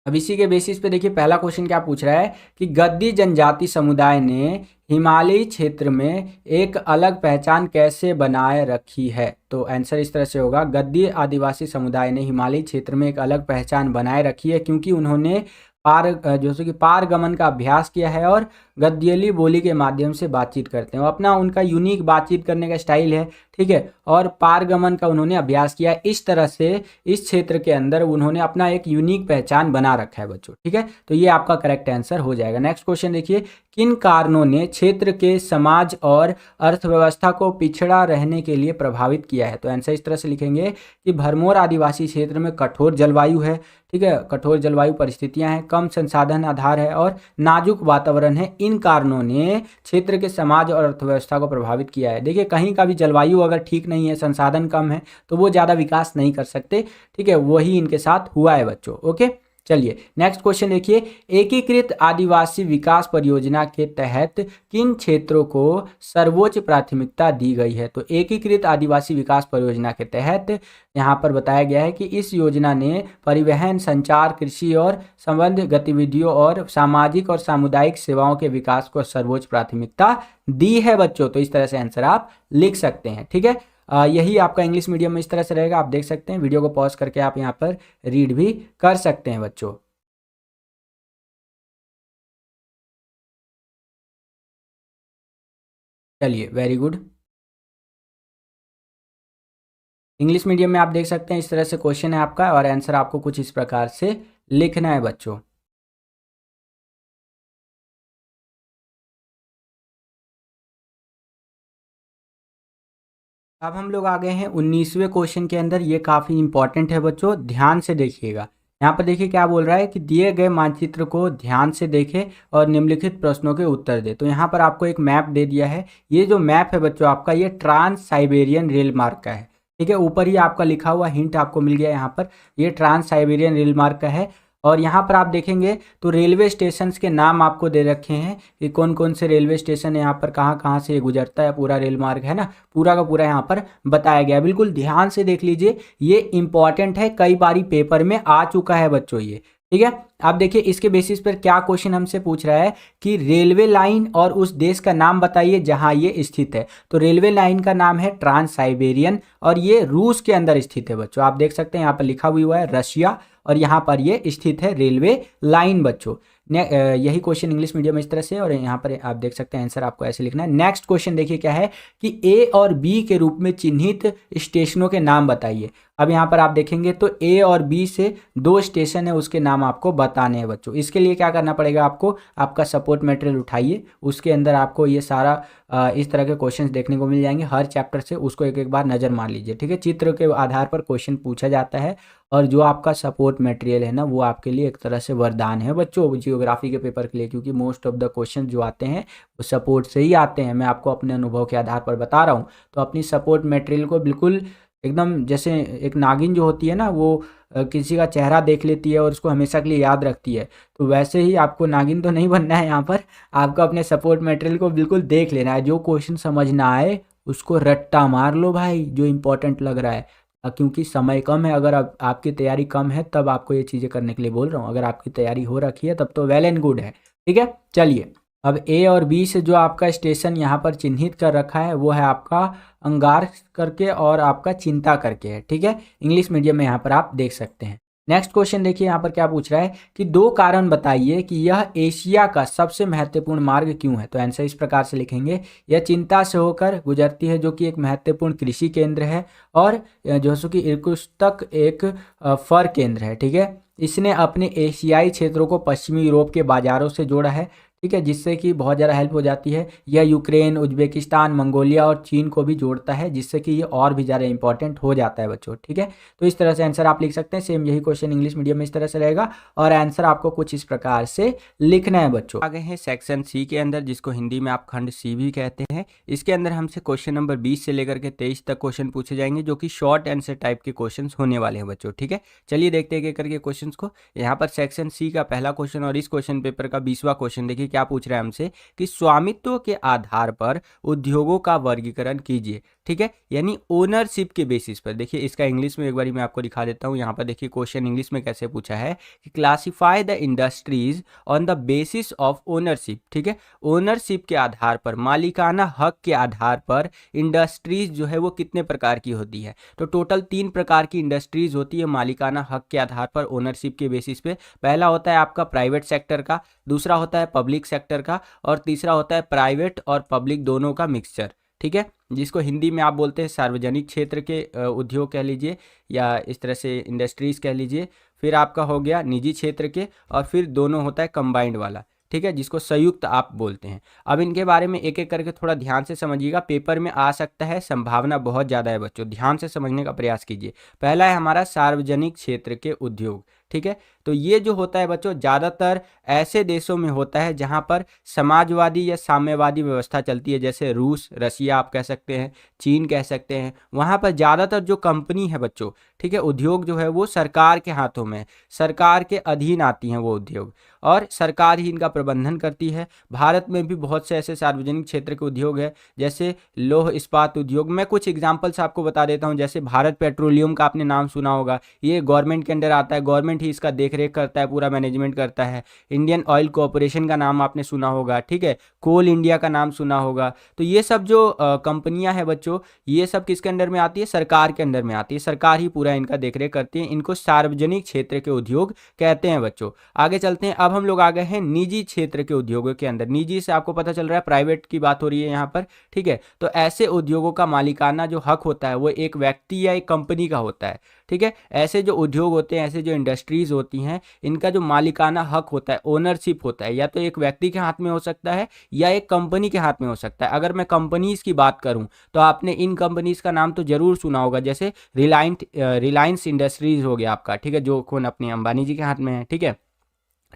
अब इसी के बेसिस पे देखिए पहला क्वेश्चन क्या पूछ रहा है कि गद्दी जनजाति समुदाय ने हिमालयी क्षेत्र में एक अलग पहचान कैसे बनाए रखी है। तो आंसर इस तरह से होगा, गद्दी आदिवासी समुदाय ने हिमालयी क्षेत्र में एक अलग पहचान बनाए रखी है क्योंकि उन्होंने जैसे कि पारगमन का अभ्यास किया है और गद्यली बोली के माध्यम से बातचीत करते हैं। अपना उनका यूनिक बातचीत करने का स्टाइल है। ठीक है, और पारगमन का उन्होंने अभ्यास किया। इस तरह से इस क्षेत्र के अंदर उन्होंने अपना एक यूनिक पहचान बना रखा है बच्चों। ठीक है, तो ये आपका करेक्ट आंसर हो जाएगा। नेक्स्ट क्वेश्चन देखिए, किन कारणों ने क्षेत्र के समाज और अर्थव्यवस्था को पिछड़ा रहने के लिए प्रभावित किया है। तो आंसर इस तरह से लिखेंगे कि भरमौर आदिवासी क्षेत्र में कठोर जलवायु है, ठीक है, कठोर जलवायु परिस्थितियां हैं, कम संसाधन आधार है और नाजुक वातावरण है। इन कारणों ने क्षेत्र के समाज और अर्थव्यवस्था को प्रभावित किया है। देखिए, कहीं का भी जलवायु अगर ठीक नहीं है, संसाधन कम है, तो वो ज़्यादा विकास नहीं कर सकते, ठीक है, वही इनके साथ हुआ है बच्चों। ओके, चलिए नेक्स्ट क्वेश्चन देखिए, एकीकृत आदिवासी विकास परियोजना के तहत किन क्षेत्रों को सर्वोच्च प्राथमिकता दी गई है। तो एकीकृत आदिवासी विकास परियोजना के तहत यहाँ पर बताया गया है कि इस योजना ने परिवहन, संचार, कृषि और संबद्ध गतिविधियों और सामाजिक और सामुदायिक सेवाओं के विकास को सर्वोच्च प्राथमिकता दी है बच्चों। तो इस तरह से आंसर आप लिख सकते हैं, ठीक है। यही आपका इंग्लिश मीडियम में इस तरह से रहेगा, आप देख सकते हैं। वीडियो को पॉज करके आप यहाँ पर रीड भी कर सकते हैं बच्चों। चलिए, वेरी गुड। इंग्लिश मीडियम में आप देख सकते हैं इस तरह से क्वेश्चन है आपका और आंसर आपको कुछ इस प्रकार से लिखना है बच्चों। अब हम लोग आ गए हैं 19वें क्वेश्चन के अंदर। ये काफ़ी इंपॉर्टेंट है बच्चों, ध्यान से देखिएगा। यहाँ पर देखिए क्या बोल रहा है कि दिए गए मानचित्र को ध्यान से देखें और निम्नलिखित प्रश्नों के उत्तर दे। तो यहाँ पर आपको एक मैप दे दिया है। ये जो मैप है बच्चों आपका, ये ट्रांस साइबेरियन रेल मार्ग का है, ठीक है। ऊपर ही आपका लिखा हुआ हिंट आपको मिल गया यहाँ पर, ये ट्रांस साइबेरियन रेल मार्ग का है। और यहाँ पर आप देखेंगे तो रेलवे स्टेशन के नाम आपको दे रखे हैं कि कौन कौन से रेलवे स्टेशन है, यहाँ पर कहाँ कहाँ से ये गुजरता है, पूरा रेल मार्ग है ना, पूरा का पूरा यहाँ पर बताया गया है। बिल्कुल ध्यान से देख लीजिए, ये इंपॉर्टेंट है, कई बारी पेपर में आ चुका है बच्चों ये, ठीक है। आप देखिए इसके बेसिस पर क्या क्वेश्चन हमसे पूछ रहा है कि रेलवे लाइन और उस देश का नाम बताइए जहां ये स्थित है। तो रेलवे लाइन का नाम है ट्रांस साइबेरियन और ये रूस के अंदर स्थित है बच्चों। आप देख सकते हैं यहाँ पर लिखा हुआ है रशिया और यहाँ पर ये स्थित है रेलवे लाइन बच्चों। यही क्वेश्चन इंग्लिश मीडियम में इस तरह से, और यहाँ पर आप देख सकते हैं आंसर आपको ऐसे लिखना है। नेक्स्ट क्वेश्चन देखिए क्या है कि ए और बी के रूप में चिन्हित स्टेशनों के नाम बताइए। अब यहाँ पर आप देखेंगे तो ए और बी से दो स्टेशन है, उसके नाम आपको बताने हैं बच्चों। इसके लिए क्या करना पड़ेगा आपको, आपका सपोर्ट मटेरियल उठाइए, उसके अंदर आपको ये सारा इस तरह के क्वेश्चंस देखने को मिल जाएंगे हर चैप्टर से, उसको एक एक बार नज़र मार लीजिए, ठीक है। चित्र के आधार पर क्वेश्चन पूछा जाता है और जो आपका सपोर्ट मटेरियल है ना, वो आपके लिए एक तरह से वरदान है बच्चों जियोग्राफी के पेपर के लिए, क्योंकि मोस्ट ऑफ द क्वेश्चन जो आते हैं वो सपोर्ट से ही आते हैं। मैं आपको अपने अनुभव के आधार पर बता रहा हूँ। तो अपनी सपोर्ट मटेरियल को बिल्कुल एकदम, जैसे एक नागिन जो होती है ना, वो किसी का चेहरा देख लेती है और उसको हमेशा के लिए याद रखती है, तो वैसे ही आपको नागिन तो नहीं बनना है। यहाँ पर आपको अपने सपोर्ट मटेरियल को बिल्कुल देख लेना है, जो क्वेश्चन समझ ना आए उसको रट्टा मार लो भाई, जो इंपॉर्टेंट लग रहा है। क्योंकि समय कम है, अगर आपकी तैयारी कम है तब आपको ये चीज़ें करने के लिए बोल रहा हूँ। अगर आपकी तैयारी हो रखी है तब तो वेल एंड गुड है, ठीक है। चलिए, अब ए और बी से जो आपका स्टेशन यहाँ पर चिन्हित कर रखा है वो है आपका अंगार करके और आपका चिंता करके है, ठीक है। इंग्लिश मीडियम में यहाँ पर आप देख सकते हैं। नेक्स्ट क्वेश्चन देखिए यहाँ पर क्या पूछ रहा है कि दो कारण बताइए कि यह एशिया का सबसे महत्वपूर्ण मार्ग क्यों है। तो आंसर इस प्रकार से लिखेंगे, यह चिंता से होकर गुजरती है जो कि एक महत्वपूर्ण कृषि केंद्र है, और जो कि इर्कुत्स्क एक फर केंद्र है, ठीक है। इसने अपने एशियाई क्षेत्रों को पश्चिमी यूरोप के बाजारों से जोड़ा है, ठीक है, जिससे कि बहुत ज़्यादा हेल्प हो जाती है। यह यूक्रेन, उज्बेकिस्तान, मंगोलिया और चीन को भी जोड़ता है, जिससे कि ये और भी ज़्यादा इंपॉर्टेंट हो जाता है बच्चों, ठीक है। तो इस तरह से आंसर आप लिख सकते हैं। सेम यही क्वेश्चन इंग्लिश मीडियम में इस तरह से रहेगा और आंसर आपको कुछ इस प्रकार से लिखना है बच्चों। आ गए हैं सेक्शन सी के अंदर, जिसको हिंदी में आप खंड सी भी कहते हैं। इसके अंदर हमसे क्वेश्चन नंबर 20 से लेकर के 23 तक क्वेश्चन पूछे जाएंगे, जो कि शॉर्ट आंसर टाइप के क्वेश्चन होने वाले हैं बच्चों, ठीक है। चलिए देखते हैं एक करके क्वेश्चन को। यहाँ पर सेक्शन सी का पहला क्वेश्चन और इस क्वेश्चन पेपर का 20वां क्वेश्चन देखिए क्या पूछ रहा है हमसे कि स्वामित्व के आधार पर उद्योगों का वर्गीकरण कीजिए, ठीक है, यानी ओनरशिप के बेसिस पर। देखिए इसका इंग्लिश में एक बार मैं आपको दिखा देता हूं। यहाँ पर देखिए क्वेश्चन इंग्लिश में कैसे पूछा है कि classify the industries on the basis of ownership, ठीक है। ओनरशिप के आधार पर, मालिकाना हक के आधार पर इंडस्ट्रीज जो है वो कितने प्रकार की होती है। तो टोटल 3 प्रकार की इंडस्ट्रीज होती है मालिकाना हक के आधार पर, ओनरशिप के बेसिस पे। पहला होता है आपका प्राइवेट सेक्टर का, दूसरा होता है पब्लिक सेक्टर का, और तीसरा होता है प्राइवेट और पब्लिक दोनों का मिक्सचर, ठीक है, जिसको हिंदी में आप बोलते हैं सार्वजनिक क्षेत्र के उद्योग कह लीजिए, या इस तरह से इंडस्ट्रीज कह लीजिए। फिर आपका हो गया निजी क्षेत्र के, और फिर दोनों होता है कंबाइंड वाला, ठीक है, जिसको संयुक्त आप बोलते हैं। अब इनके बारे में एक एक करके थोड़ा ध्यान से समझिएगा, पेपर में आ सकता है, संभावना बहुत ज़्यादा है बच्चों, ध्यान से समझने का प्रयास कीजिए। पहला है हमारा सार्वजनिक क्षेत्र के उद्योग, ठीक है। तो ये जो होता है बच्चों ज़्यादातर ऐसे देशों में होता है जहाँ पर समाजवादी या साम्यवादी व्यवस्था चलती है, जैसे रूस, रसिया आप कह सकते हैं, चीन कह सकते हैं। वहाँ पर ज़्यादातर जो कंपनी है बच्चों, ठीक है, उद्योग जो है वो सरकार के हाथों में, सरकार के अधीन आती हैं वो उद्योग, और सरकार ही इनका प्रबंधन करती है। भारत में भी बहुत से ऐसे सार्वजनिक क्षेत्र के उद्योग है, जैसे लौह इस्पात उद्योग। मैं कुछ एग्जांपल्स आपको बता देता हूं, जैसे भारत पेट्रोलियम का आपने नाम सुना होगा, ये गवर्नमेंट के अंडर आता है, गवर्नमेंट ही इसका देखरेख करता है, पूरा मैनेजमेंट करता है। इंडियन ऑयल कॉरपोरेशन का नाम आपने सुना होगा, ठीक है, कोल इंडिया का नाम सुना होगा। तो ये सब जो कंपनियां हैं बच्चों, ये सब किसके अंडर में आती है? सरकार के अंडर में आती है, सरकार ही पूरा इनका देखरेख करती है। इनको सार्वजनिक क्षेत्र के उद्योग कहते हैं बच्चों। आगे चलते हैं, अब हम लोग आ गए हैं निजी क्षेत्र के उद्योगों के अंदर। निजी से आपको पता चल रहा है प्राइवेट की बात हो रही है यहाँ पर, ठीक है। तो ऐसे उद्योगों का मालिकाना जो हक होता है वो एक व्यक्ति या एक कंपनी का होता है, ठीक है। ऐसे जो उद्योग होते हैं, ऐसे जो इंडस्ट्रीज होती हैं, इनका जो मालिकाना हक होता है, ओनरशिप होता है, या तो एक व्यक्ति के हाथ में हो सकता है या एक कंपनी के हाथ में हो सकता है। अगर मैं कंपनीज की बात करूं तो आपने इन कंपनीज का नाम तो जरूर सुना होगा, जैसे रिलायंस इंडस्ट्रीज हो गया आपका, ठीक है, जो कौन अपने अंबानी जी के हाथ में है, ठीक है।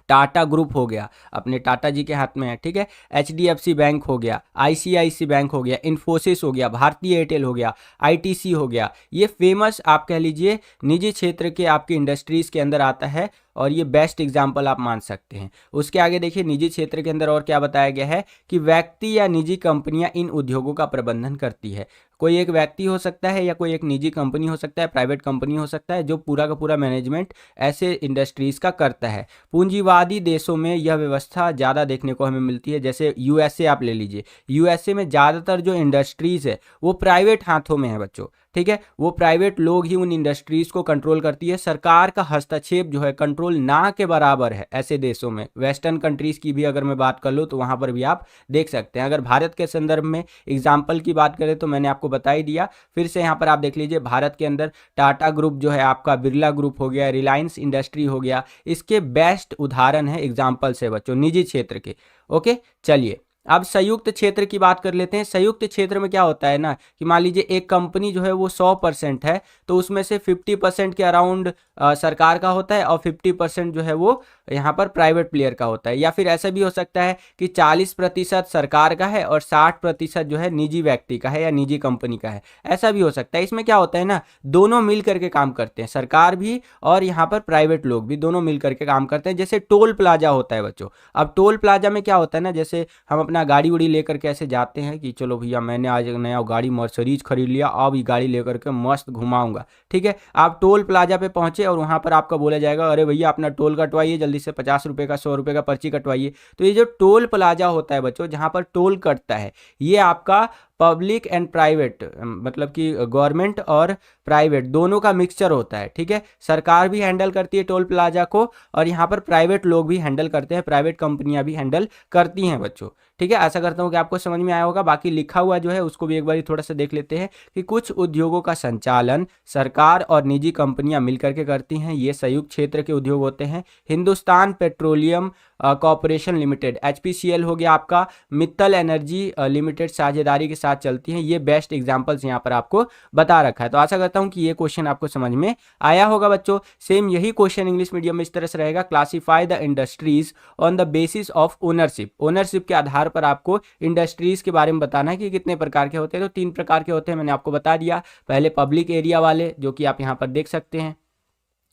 टाटा ग्रुप हो गया, अपने टाटा जी के हाथ में है, ठीक है। एचडीएफसी बैंक हो गया, आईसीआईसी बैंक हो गया, इन्फोसिस हो गया, भारतीय एयरटेल हो गया, आईटीसी हो गया। ये फेमस आप कह लीजिए निजी क्षेत्र के आपकी इंडस्ट्रीज के अंदर आता है, और ये बेस्ट एग्जाम्पल आप मान सकते हैं। उसके आगे देखिए निजी क्षेत्र के अंदर और क्या बताया गया है कि व्यक्ति या निजी कंपनियां इन उद्योगों का प्रबंधन करती है। कोई एक व्यक्ति हो सकता है या कोई एक निजी कंपनी हो सकता है, प्राइवेट कंपनी हो सकता है, जो पूरा का पूरा मैनेजमेंट ऐसे इंडस्ट्रीज का करता है। पूंजीवादी देशों में यह व्यवस्था ज़्यादा देखने को हमें मिलती है, जैसे यूएसए आप ले लीजिए। यूएसए में ज़्यादातर जो इंडस्ट्रीज है वो प्राइवेट हाथों में है बच्चों, ठीक है। वो प्राइवेट लोग ही उन इंडस्ट्रीज को कंट्रोल करती है। सरकार का हस्तक्षेप जो है कंट्रोल ना के बराबर है ऐसे देशों में। वेस्टर्न कंट्रीज की भी अगर मैं बात कर लूँ तो वहां पर भी आप देख सकते हैं। अगर भारत के संदर्भ में एग्जाम्पल की बात करें तो मैंने आपको बता ही दिया, फिर से यहाँ पर आप देख लीजिए। भारत के अंदर टाटा ग्रुप जो है आपका, बिरला ग्रुप हो गया, रिलायंस इंडस्ट्री हो गया, इसके बेस्ट उदाहरण है, एग्जाम्पल्स है बच्चों निजी क्षेत्र के। ओके, चलिए अब संयुक्त क्षेत्र की बात कर लेते हैं। संयुक्त क्षेत्र में क्या होता है ना कि मान लीजिए एक कंपनी जो है वो 100% है, तो उसमें से 50% के अराउंड सरकार का होता है और 50% जो है वो यहाँ पर प्राइवेट प्लेयर का होता है। या फिर ऐसा भी हो सकता है कि 40% सरकार का है और 60% जो है निजी व्यक्ति का है या निजी कंपनी का है, ऐसा भी हो सकता है। इसमें क्या होता है ना, दोनों मिल करके काम करते हैं, सरकार भी और यहाँ पर प्राइवेट लोग भी, दोनों मिल करके काम करते हैं। जैसे टोल प्लाजा होता है बच्चों। अब टोल प्लाजा में क्या होता है ना, जैसे हम अपना गाड़ी उड़ी लेकर के ऐसे जाते हैं कि चलो भैया मैंने आज नया गाड़ी मर्सिडीज खरीद लिया, अब ये गाड़ी लेकर के मस्त घुमाऊंगा, ठीक है। आप टोल प्लाजा पे पहुंचे और वहां पर आपका बोला जाएगा अरे भैया अपना टोल कटवाइए जल्दी से, 50 रुपए का, 100 रुपए का पर्ची कटवाइए। तो ये जो टोल प्लाजा होता है बच्चों, जहां पर टोल कटता है, ये आपका पब्लिक एंड प्राइवेट, मतलब कि गवर्नमेंट और प्राइवेट दोनों का मिक्सचर होता है, ठीक है। सरकार भी हैंडल करती है टोल प्लाजा को और यहाँ पर प्राइवेट लोग भी हैंडल करते हैं, प्राइवेट कंपनियां भी हैंडल करती हैं बच्चों, ठीक है। आशा करता हूँ कि आपको समझ में आया होगा। बाकी लिखा हुआ जो है उसको भी एक बार थोड़ा सा देख लेते हैं कि कुछ उद्योगों का संचालन सरकार और निजी कंपनियां मिलकर के करती हैं, ये संयुक्त क्षेत्र के उद्योग होते हैं। Hindustan petroleum corporation limited, HPCL हो गया आपका, मित्तल एनर्जी लिमिटेड साझेदारी के साथ चलती हैं। ये बेस्ट एग्जांपल्स यहाँ पर आपको बता रखा है। तो आशा करता हूँ कि ये क्वेश्चन आपको समझ में आया होगा बच्चों। सेम यही क्वेश्चन इंग्लिश मीडियम में इस तरह से रहेगा, classify the industries on the basis of ownership. Ownership के आधार पर आपको इंडस्ट्रीज के बारे में बताना है कि कितने प्रकार के होते हैं। तो 3 प्रकार के होते हैं, मैंने आपको बता दिया। पहले पब्लिक एरिया वाले, जो कि आप यहाँ पर देख सकते हैं।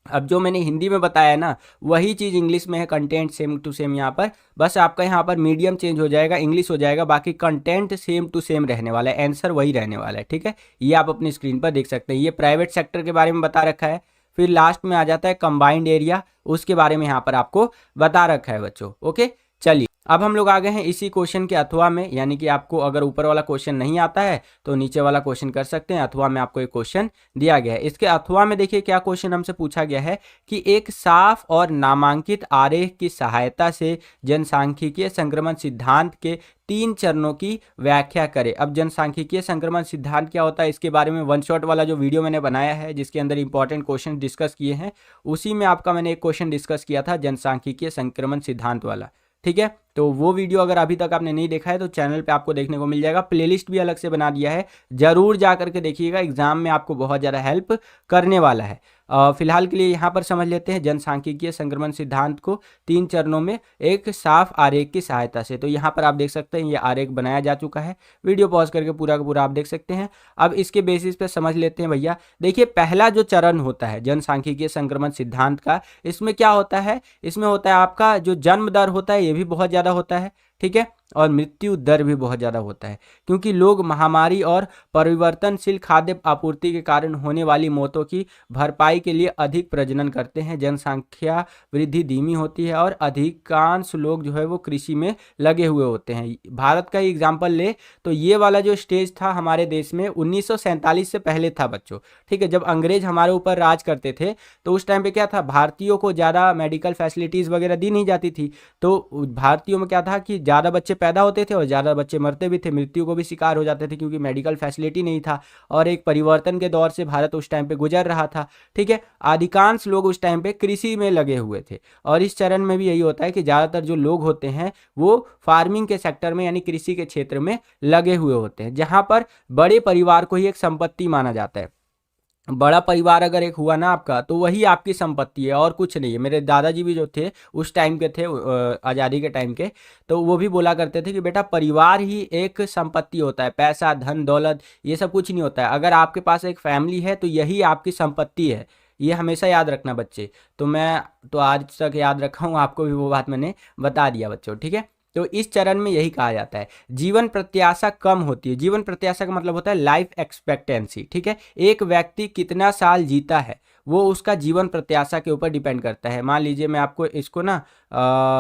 अब जो मैंने हिंदी में बताया ना वही चीज़ इंग्लिश में है, कंटेंट सेम टू सेम यहाँ पर, बस आपका यहाँ पर मीडियम चेंज हो जाएगा, इंग्लिश हो जाएगा, बाकी कंटेंट सेम टू सेम रहने वाला है, आंसर वही रहने वाला है, ठीक है। ये आप अपनी स्क्रीन पर देख सकते हैं। ये प्राइवेट सेक्टर के बारे में बता रखा है। फिर लास्ट में आ जाता है कंबाइंड एरिया, उसके बारे में यहाँ पर आपको बता रखा है बच्चों। ओके, चलिए अब हम लोग आ गए हैं इसी क्वेश्चन के अथवा में, यानी कि आपको अगर ऊपर वाला क्वेश्चन नहीं आता है तो नीचे वाला क्वेश्चन कर सकते हैं। अथवा में आपको एक क्वेश्चन दिया गया है। इसके अथवा में देखिए क्या क्वेश्चन हमसे पूछा गया है कि एक साफ और नामांकित आरेख की सहायता से जनसांख्यिकीय संक्रमण सिद्धांत के 3 चरणों की व्याख्या करें। अब जनसांख्यिकीय संक्रमण सिद्धांत क्या होता है, इसके बारे में वन शॉट वाला जो वीडियो मैंने बनाया है जिसके अंदर इंपॉर्टेंट क्वेश्चन डिस्कस किए हैं, उसी में आपका मैंने एक क्वेश्चन डिस्कस किया था जनसांख्यिकीय संक्रमण सिद्धांत वाला, ठीक है। तो वो वीडियो अगर अभी तक आपने नहीं देखा है तो चैनल पे आपको देखने को मिल जाएगा, प्लेलिस्ट भी अलग से बना दिया है, जरूर जा करके देखिएगा, एग्जाम में आपको बहुत ज़्यादा हेल्प करने वाला है। फिलहाल के लिए यहाँ पर समझ लेते हैं जनसांख्यिकीय संक्रमण सिद्धांत को 3 चरणों में एक साफ आरेख की सहायता से। तो यहाँ पर आप देख सकते हैं ये आरेख बनाया जा चुका है, वीडियो पॉज करके पूरा का पूरा आप देख सकते हैं। अब इसके बेसिस पे समझ लेते हैं भैया। देखिए पहला जो चरण होता है जनसांख्यिकीय संक्रमण सिद्धांत का, इसमें क्या होता है, इसमें होता है आपका जो जन्म दर होता है ये भी बहुत ज़्यादा होता है, ठीक है, और मृत्यु दर भी बहुत ज़्यादा होता है, क्योंकि लोग महामारी और परिवर्तनशील खाद्य आपूर्ति के कारण होने वाली मौतों की भरपाई के लिए अधिक प्रजनन करते हैं। जनसंख्या वृद्धि धीमी होती है और अधिकांश लोग जो है वो कृषि में लगे हुए होते हैं। भारत का ही एग्जाम्पल ले तो ये वाला जो स्टेज था हमारे देश में 1947 से पहले था बच्चों, ठीक है, जब अंग्रेज हमारे ऊपर राज करते थे तो उस टाइम पे क्या था, भारतीयों को ज़्यादा मेडिकल फैसिलिटीज़ वगैरह दी नहीं जाती थी। तो भारतीयों में क्या था कि ज़्यादा बच्चे पैदा होते थे और ज़्यादा बच्चे मरते भी थे, मृत्यु को भी शिकार हो जाते थे, क्योंकि मेडिकल फैसिलिटी नहीं था और एक परिवर्तन के दौर से भारत उस टाइम पे गुजर रहा था, ठीक है। अधिकांश लोग उस टाइम पे कृषि में लगे हुए थे और इस चरण में भी यही होता है कि ज़्यादातर जो लोग होते हैं वो फार्मिंग के सेक्टर में यानी कृषि के क्षेत्र में लगे हुए होते हैं, जहाँ पर बड़े परिवार को ही एक संपत्ति माना जाता है। बड़ा परिवार अगर एक हुआ ना आपका तो वही आपकी संपत्ति है और कुछ नहीं है। मेरे दादाजी भी जो थे उस टाइम के थे, आज़ादी के टाइम के, तो वो भी बोला करते थे कि बेटा परिवार ही एक संपत्ति होता है, पैसा धन दौलत ये सब कुछ नहीं होता है। अगर आपके पास एक फैमिली है तो यही आपकी संपत्ति है, ये हमेशा याद रखना बच्चे। तो मैं तो आज तक याद रखा हूँ, आपको भी वो बात मैंने बता दिया बच्चों, ठीक है। तो इस चरण में यही कहा जाता है जीवन प्रत्याशा कम होती है। जीवन प्रत्याशा का मतलब होता है लाइफ एक्सपेक्टेंसी, ठीक है, एक व्यक्ति कितना साल जीता है वो उसका जीवन प्रत्याशा के ऊपर डिपेंड करता है। मान लीजिए मैं आपको इसको ना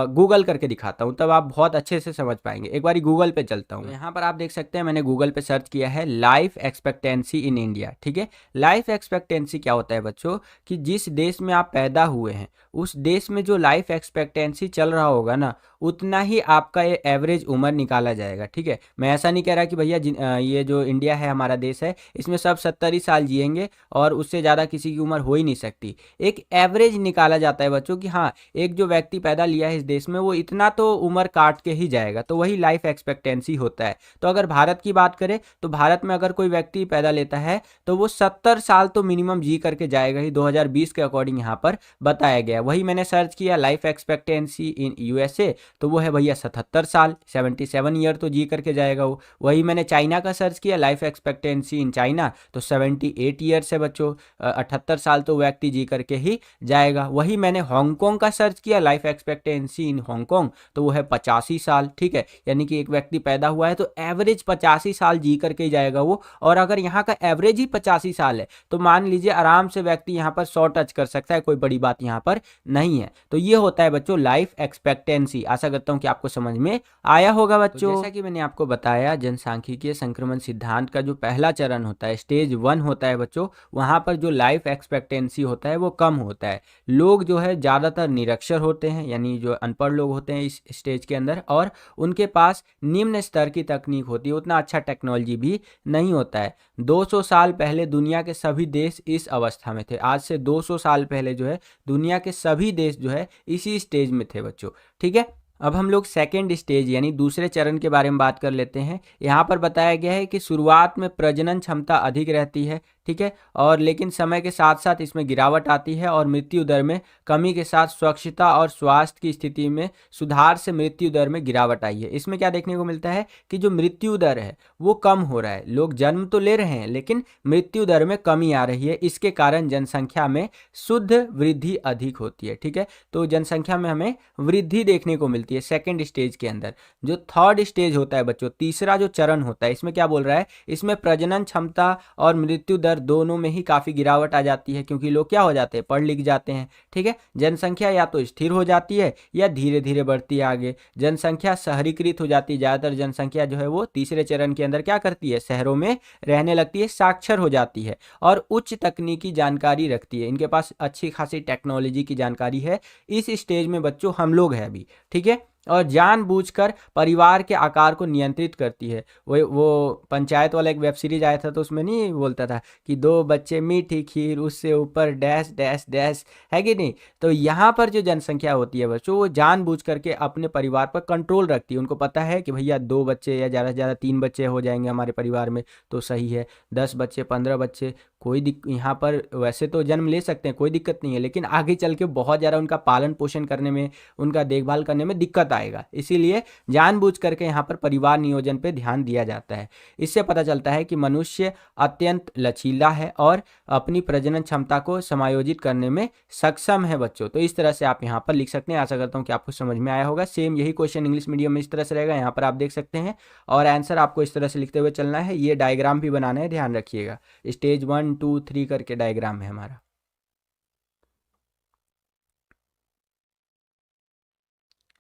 गूगल करके दिखाता हूँ, तब आप बहुत अच्छे से समझ पाएंगे। एक बारी गूगल पे चलता हूँ, यहाँ पर आप देख सकते हैं मैंने गूगल पे सर्च किया है लाइफ एक्सपेक्टेंसी इन इंडिया, ठीक है। लाइफ एक्सपेक्टेंसी क्या होता है बच्चों, कि जिस देश में आप पैदा हुए हैं उस देश में जो लाइफ एक्सपेक्टेंसी चल रहा होगा ना उतना ही आपका ये एवरेज उम्र निकाला जाएगा, ठीक है। मैं ऐसा नहीं कह रहा कि भैया ये जो इंडिया है हमारा देश है इसमें सब 70 ही साल जिएंगे और उससे ज़्यादा किसी की उम्र हो ही नहीं सकती। एक एवरेज निकाला जाता है बच्चों कि हाँ एक जो व्यक्ति पैदा लिया है इस देश में वो इतना तो उम्र काट के ही जाएगा, तो वही लाइफ एक्सपेक्टेंसी होता है। तो अगर भारत की बात करें तो भारत में अगर कोई व्यक्ति पैदा लेता है तो वो 70 साल तो मिनिमम जी करके जाएगा ही, 2020 के अकॉर्डिंग यहाँ पर बताया गया। वही मैंने सर्च किया लाइफ एक्सपेक्टेंसी इन यूएसए, तो वो है भैया 77 साल, 77 ईयर तो जी करके जाएगा वो। वही मैंने चाइना का सर्च किया लाइफ एक्सपेक्टेंसी इन चाइना, तो 78 ईयर्स है बच्चों, 78 साल तो व्यक्ति जी करके ही जाएगा। वही मैंने हांगकांग का सर्च किया लाइफ एक्सपेक्टेंसी इन हांगकांग, तो वो है 85 साल, ठीक है, यानी कि एक व्यक्ति पैदा हुआ है तो एवरेज 85 साल जी करके ही जाएगा वो। और अगर यहाँ का एवरेज ही 85 साल है तो मान लीजिए आराम से व्यक्ति यहाँ पर 100 टच कर सकता है, कोई बड़ी बात यहाँ पर नहीं है। तो ये होता है बच्चों लाइफ एक्सपेक्टेंसी। आशा करता हूँ कि आपको समझ में आया होगा बच्चों। तो जैसा कि मैंने आपको बताया जनसांख्यिकीय संक्रमण सिद्धांत का जो पहला चरण होता है स्टेज 1 होता है बच्चों, वहाँ पर जो लाइफ एक्सपेक्टेंसी होता है वो कम होता है। लोग जो है ज़्यादातर निरक्षर होते हैं यानी जो अनपढ़ लोग होते हैं इस स्टेज के अंदर, और उनके पास निम्न स्तर की तकनीक होती है, उतना अच्छा टेक्नोलॉजी भी नहीं होता है। 200 साल पहले दुनिया के सभी देश इस अवस्था में थे। आज से 200 साल पहले जो है दुनिया के सभी देश जो है इसी स्टेज में थे बच्चों, ठीक है। अब हम लोग सेकेंड स्टेज यानी दूसरे चरण के बारे में बात कर लेते हैं। यहाँ पर बताया गया है कि शुरुआत में प्रजनन क्षमता अधिक रहती है, ठीक है, और लेकिन समय के साथ साथ इसमें गिरावट आती है और मृत्यु दर में कमी के साथ स्वच्छता और स्वास्थ्य की स्थिति में सुधार से मृत्यु दर में गिरावट आई है। इसमें क्या देखने को मिलता है कि जो मृत्यु दर है वो कम हो रहा है, लोग जन्म तो ले रहे हैं लेकिन मृत्यु दर में कमी आ रही है। इसके कारण जनसंख्या में शुद्ध वृद्धि अधिक होती है, ठीक है। तो जनसंख्या में हमें वृद्धि देखने को मिलती है सेकेंड स्टेज के अंदर। जो थर्ड स्टेज होता है बच्चों, तीसरा जो चरण होता है, इसमें क्या बोल रहा है, इसमें प्रजनन क्षमता और मृत्यु दर दोनों में ही काफ़ी गिरावट आ जाती है, क्योंकि लोग क्या हो जाते हैं, पढ़ लिख जाते हैं, ठीक है। जनसंख्या या तो स्थिर हो जाती है या धीरे धीरे बढ़ती है आगे। जनसंख्या शहरीकृत हो जाती है, ज़्यादातर जनसंख्या जो है वो तीसरे चरण के अंदर क्या करती है, शहरों में रहने लगती है, साक्षर हो जाती है और उच्च तकनीकी जानकारी रखती है। इनके पास अच्छी खासी टेक्नोलॉजी की जानकारी है। इस स्टेज में बच्चों हम लोग हैं अभी, ठीक है। और जानबूझकर परिवार के आकार को नियंत्रित करती है। वो पंचायत वाला एक वेब सीरीज आया था, तो उसमें नहीं बोलता था कि 2 बच्चे मीठी खीर उससे ऊपर डैश डैश डैश, है कि नहीं? तो यहाँ पर जो जनसंख्या होती है बच्चों, वो जानबूझ करके अपने परिवार पर कंट्रोल रखती है। उनको पता है कि भैया 2 बच्चे या ज़्यादा से ज़्यादा 3 बच्चे हो जाएंगे हमारे परिवार में तो सही है। 10 बच्चे, 15 बच्चे, कोई यहाँ पर वैसे तो जन्म ले सकते हैं, कोई दिक्कत नहीं है, लेकिन आगे चल के बहुत ज़्यादा उनका पालन पोषण करने में, उनका देखभाल करने में दिक्कत आएगा। इसीलिए जानबूझ करके यहाँ पर परिवार नियोजन पे ध्यान दिया जाता है। इससे पता चलता है कि मनुष्य अत्यंत लचीला है और अपनी प्रजनन क्षमता को समायोजित करने में सक्षम है बच्चों। तो इस तरह से आप यहाँ पर लिख सकते हैं। आशा करता हूँ कि आपको समझ में आया होगा। सेम यही क्वेश्चन इंग्लिश मीडियम में इस तरह से रहेगा, यहाँ पर आप देख सकते हैं, और आंसर आपको इस तरह से लिखते हुए चलना है। ये डायग्राम भी बनाना है, ध्यान रखिएगा। स्टेज 1 2 3 करके डायग्राम है हमारा।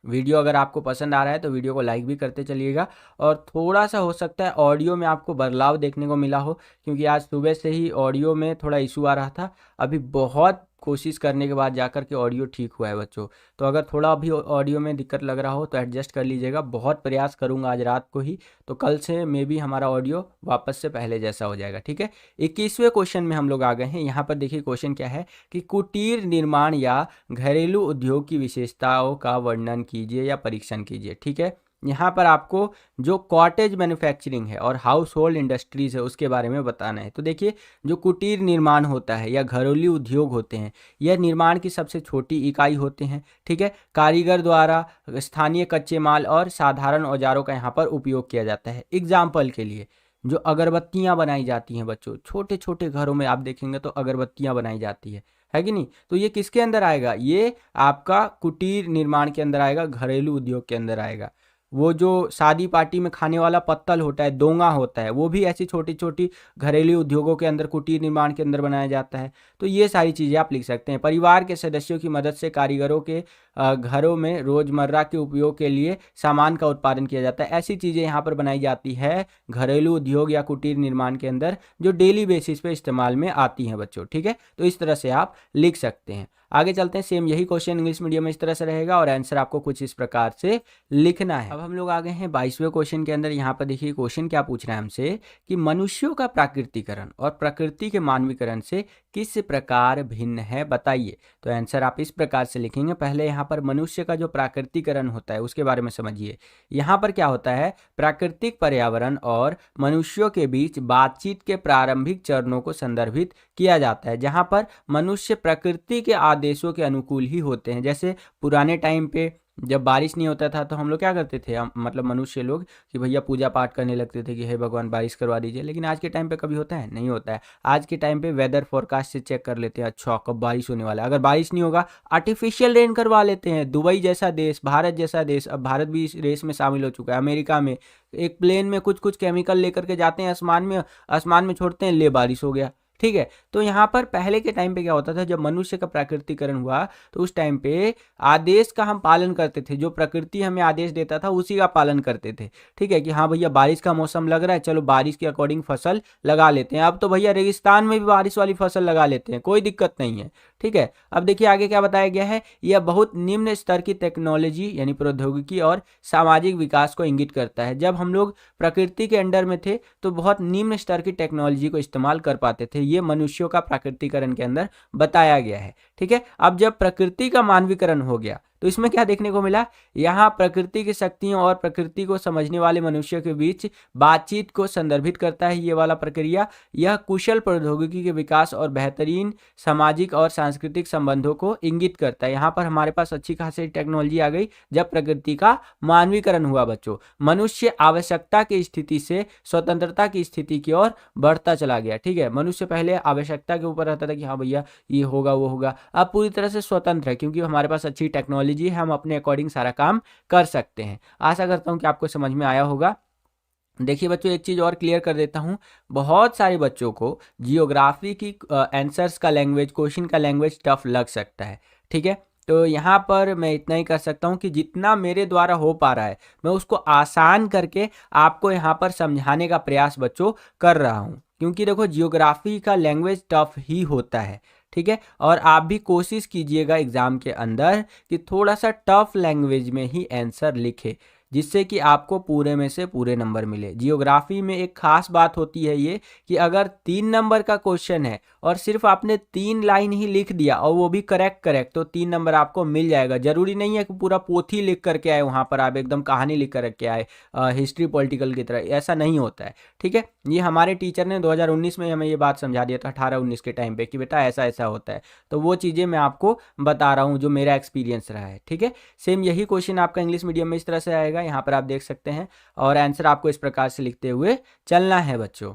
वीडियो अगर आपको पसंद आ रहा है तो वीडियो को लाइक भी करते चलिएगा। और थोड़ा सा हो सकता है ऑडियो में आपको बदलाव देखने को मिला हो, क्योंकि आज सुबह से ही ऑडियो में थोड़ा इशू आ रहा था। अभी बहुत कोशिश करने के बाद जाकर के ऑडियो ठीक हुआ है बच्चों। तो अगर थोड़ा भी ऑडियो में दिक्कत लग रहा हो तो एडजस्ट कर लीजिएगा। बहुत प्रयास करूंगा आज रात को ही, तो कल से मे भी हमारा ऑडियो वापस से पहले जैसा हो जाएगा, ठीक है। 21वें क्वेश्चन में हम लोग आ गए हैं। यहाँ पर देखिए क्वेश्चन क्या है कि कुटीर निर्माण या घरेलू उद्योग की विशेषताओं का वर्णन कीजिए या परीक्षण कीजिए, ठीक है। यहाँ पर आपको जो कॉटेज मैन्युफैक्चरिंग है और हाउस होल्ड इंडस्ट्रीज है उसके बारे में बताना है। तो देखिए, जो कुटीर निर्माण होता है या घरेलू उद्योग होते हैं, यह निर्माण की सबसे छोटी इकाई होते हैं, ठीक है। कारीगर द्वारा स्थानीय कच्चे माल और साधारण औजारों का यहाँ पर उपयोग किया जाता है। एग्जाम्पल के लिए जो अगरबत्तियाँ बनाई जाती हैं बच्चों, छोटे छोटे घरों में आप देखेंगे तो अगरबत्तियाँ बनाई जाती है कि नहीं? तो ये किसके अंदर आएगा? ये आपका कुटीर निर्माण के अंदर आएगा, घरेलू उद्योग के अंदर आएगा। वो जो शादी पार्टी में खाने वाला पत्तल होता है, दोंगा होता है, वो भी ऐसी छोटी छोटी घरेलू उद्योगों के अंदर, कुटीर निर्माण के अंदर बनाया जाता है। तो ये सारी चीज़ें आप लिख सकते हैं। परिवार के सदस्यों की मदद से कारीगरों के घरों में रोजमर्रा के उपयोग के लिए सामान का उत्पादन किया जाता है। ऐसी चीज़ें यहाँ पर बनाई जाती है घरेलू उद्योग या कुटीर निर्माण के अंदर, जो डेली बेसिस पे इस्तेमाल में आती हैं बच्चों, ठीक है। तो इस तरह से आप लिख सकते हैं। आगे चलते हैं। सेम यही क्वेश्चन इंग्लिश मीडियम में इस तरह से रहेगा और आंसर आपको कुछ इस प्रकार से लिखना है। अब हम लोग आ गए हैं 22वें क्वेश्चन के अंदर। यहाँ पर देखिए क्वेश्चन क्या पूछ रहा है हमसे कि मनुष्यों का प्राकृतिकरण और प्रकृति के मानवीकरण से किस प्रकार भिन्न है, बताइए। तो आंसर आप इस प्रकार से लिखेंगे। पहले यहाँ पर मनुष्य का जो प्राकृतिकरण होता है उसके बारे में समझिए। यहाँ पर क्या होता है, प्राकृतिक पर्यावरण और मनुष्यों के बीच बातचीत के प्रारंभिक चरणों को संदर्भित किया जाता है, जहाँ पर मनुष्य प्रकृति के आदेशों के अनुकूल ही होते हैं। जैसे पुराने टाइम पे जब बारिश नहीं होता था तो हम लोग क्या करते थे, मतलब मनुष्य लोग, कि भैया पूजा पाठ करने लगते थे कि हे भगवान बारिश करवा दीजिए। लेकिन आज के टाइम पे कभी होता है? नहीं होता है। आज के टाइम पे वेदर फोरकास्ट से चेक कर लेते हैं, अच्छा कब बारिश होने वाला है। अगर बारिश नहीं होगा, आर्टिफिशियल रेन करवा लेते हैं। दुबई जैसा देश, भारत जैसा देश, अब भारत भी इस रेस में शामिल हो चुका है। अमेरिका में एक प्लेन में कुछ कुछ केमिकल लेकर के जाते हैं आसमान में छोड़ते हैं, ले बारिश हो गया, ठीक है। तो यहाँ पर पहले के टाइम पे क्या होता था, जब मनुष्य का प्राकृतिकरण हुआ तो उस टाइम पे आदेश का हम पालन करते थे। जो प्रकृति हमें आदेश देता था उसी का पालन करते थे, ठीक है। कि हाँ भैया बारिश का मौसम लग रहा है, चलो बारिश के अकॉर्डिंग फसल लगा लेते हैं। अब तो भैया रेगिस्तान में भी बारिश वाली फसल लगा लेते हैं, कोई दिक्कत नहीं है, ठीक है। अब देखिए आगे क्या बताया गया है। यह बहुत निम्न स्तर की टेक्नोलॉजी यानी प्रौद्योगिकी और सामाजिक विकास को इंगित करता है। जब हम लोग प्रकृति के अंडर में थे तो बहुत निम्न स्तर की टेक्नोलॉजी को इस्तेमाल कर पाते थे। ये मनुष्यों का प्राकृतिकरण के अंदर बताया गया है, ठीक है। अब जब प्रकृति का मानवीकरण हो गया तो इसमें क्या देखने को मिला, यहाँ प्रकृति की शक्तियों और प्रकृति को समझने वाले मनुष्यों के बीच बातचीत को संदर्भित करता है। ये वाला प्रक्रिया यह कुशल प्रौद्योगिकी के विकास और बेहतरीन सामाजिक और सांस्कृतिक संबंधों को इंगित करता है। यहाँ पर हमारे पास अच्छी खासी टेक्नोलॉजी आ गई जब प्रकृति का मानवीकरण हुआ बच्चों। मनुष्य आवश्यकता की स्थिति से स्वतंत्रता की स्थिति की ओर बढ़ता चला गया, ठीक है। मनुष्य पहले आवश्यकता के ऊपर रहता था कि हाँ भैया ये होगा वो होगा, अब पूरी तरह से स्वतंत्र है क्योंकि हमारे पास अच्छी टेक्नोलॉजी है, हम अपने अकॉर्डिंग सारा काम कर सकते हैं। आशा करता हूं कि आपको समझ में आया होगा। देखिए बच्चों एक चीज़ और क्लियर कर देता हूं, बहुत सारे बच्चों को जियोग्राफी की आंसर्स का लैंग्वेज, क्वेश्चन का लैंग्वेज टफ लग सकता है, ठीक है। तो यहाँ पर मैं इतना ही कर सकता हूँ कि जितना मेरे द्वारा हो पा रहा है मैं उसको आसान करके आपको यहाँ पर समझाने का प्रयास बच्चों कर रहा हूँ। क्योंकि देखो जियोग्राफी का लैंग्वेज टफ ही होता है, ठीक है। और आप भी कोशिश कीजिएगा एग्जाम के अंदर कि थोड़ा सा टफ लैंग्वेज में ही आंसर लिखे, जिससे कि आपको पूरे में से पूरे नंबर मिले। जियोग्राफी में एक खास बात होती है ये कि अगर 3 नंबर का क्वेश्चन है और सिर्फ आपने 3 लाइन ही लिख दिया और वो भी करेक्ट तो 3 नंबर आपको मिल जाएगा। जरूरी नहीं है कि पूरा पोथी लिख करके आए, वहां पर आप एकदम कहानी लिख करके आए हिस्ट्री पॉलिटिकल की तरह, ऐसा नहीं होता है। ठीक है, ये हमारे टीचर ने 2019 में हमें ये बात समझा दिया था, 18-19 के टाइम पे, कि बेटा ऐसा ऐसा होता है। तो वो चीज़ें मैं आपको बता रहा हूँ जो मेरा एक्सपीरियंस रहा है। ठीक है, सेम यही क्वेश्चन आपका इंग्लिश मीडियम में इस तरह से आएगा, यहाँ पर आप देख सकते हैं, और आंसर आपको इस प्रकार से लिखते हुए चलना है बच्चों।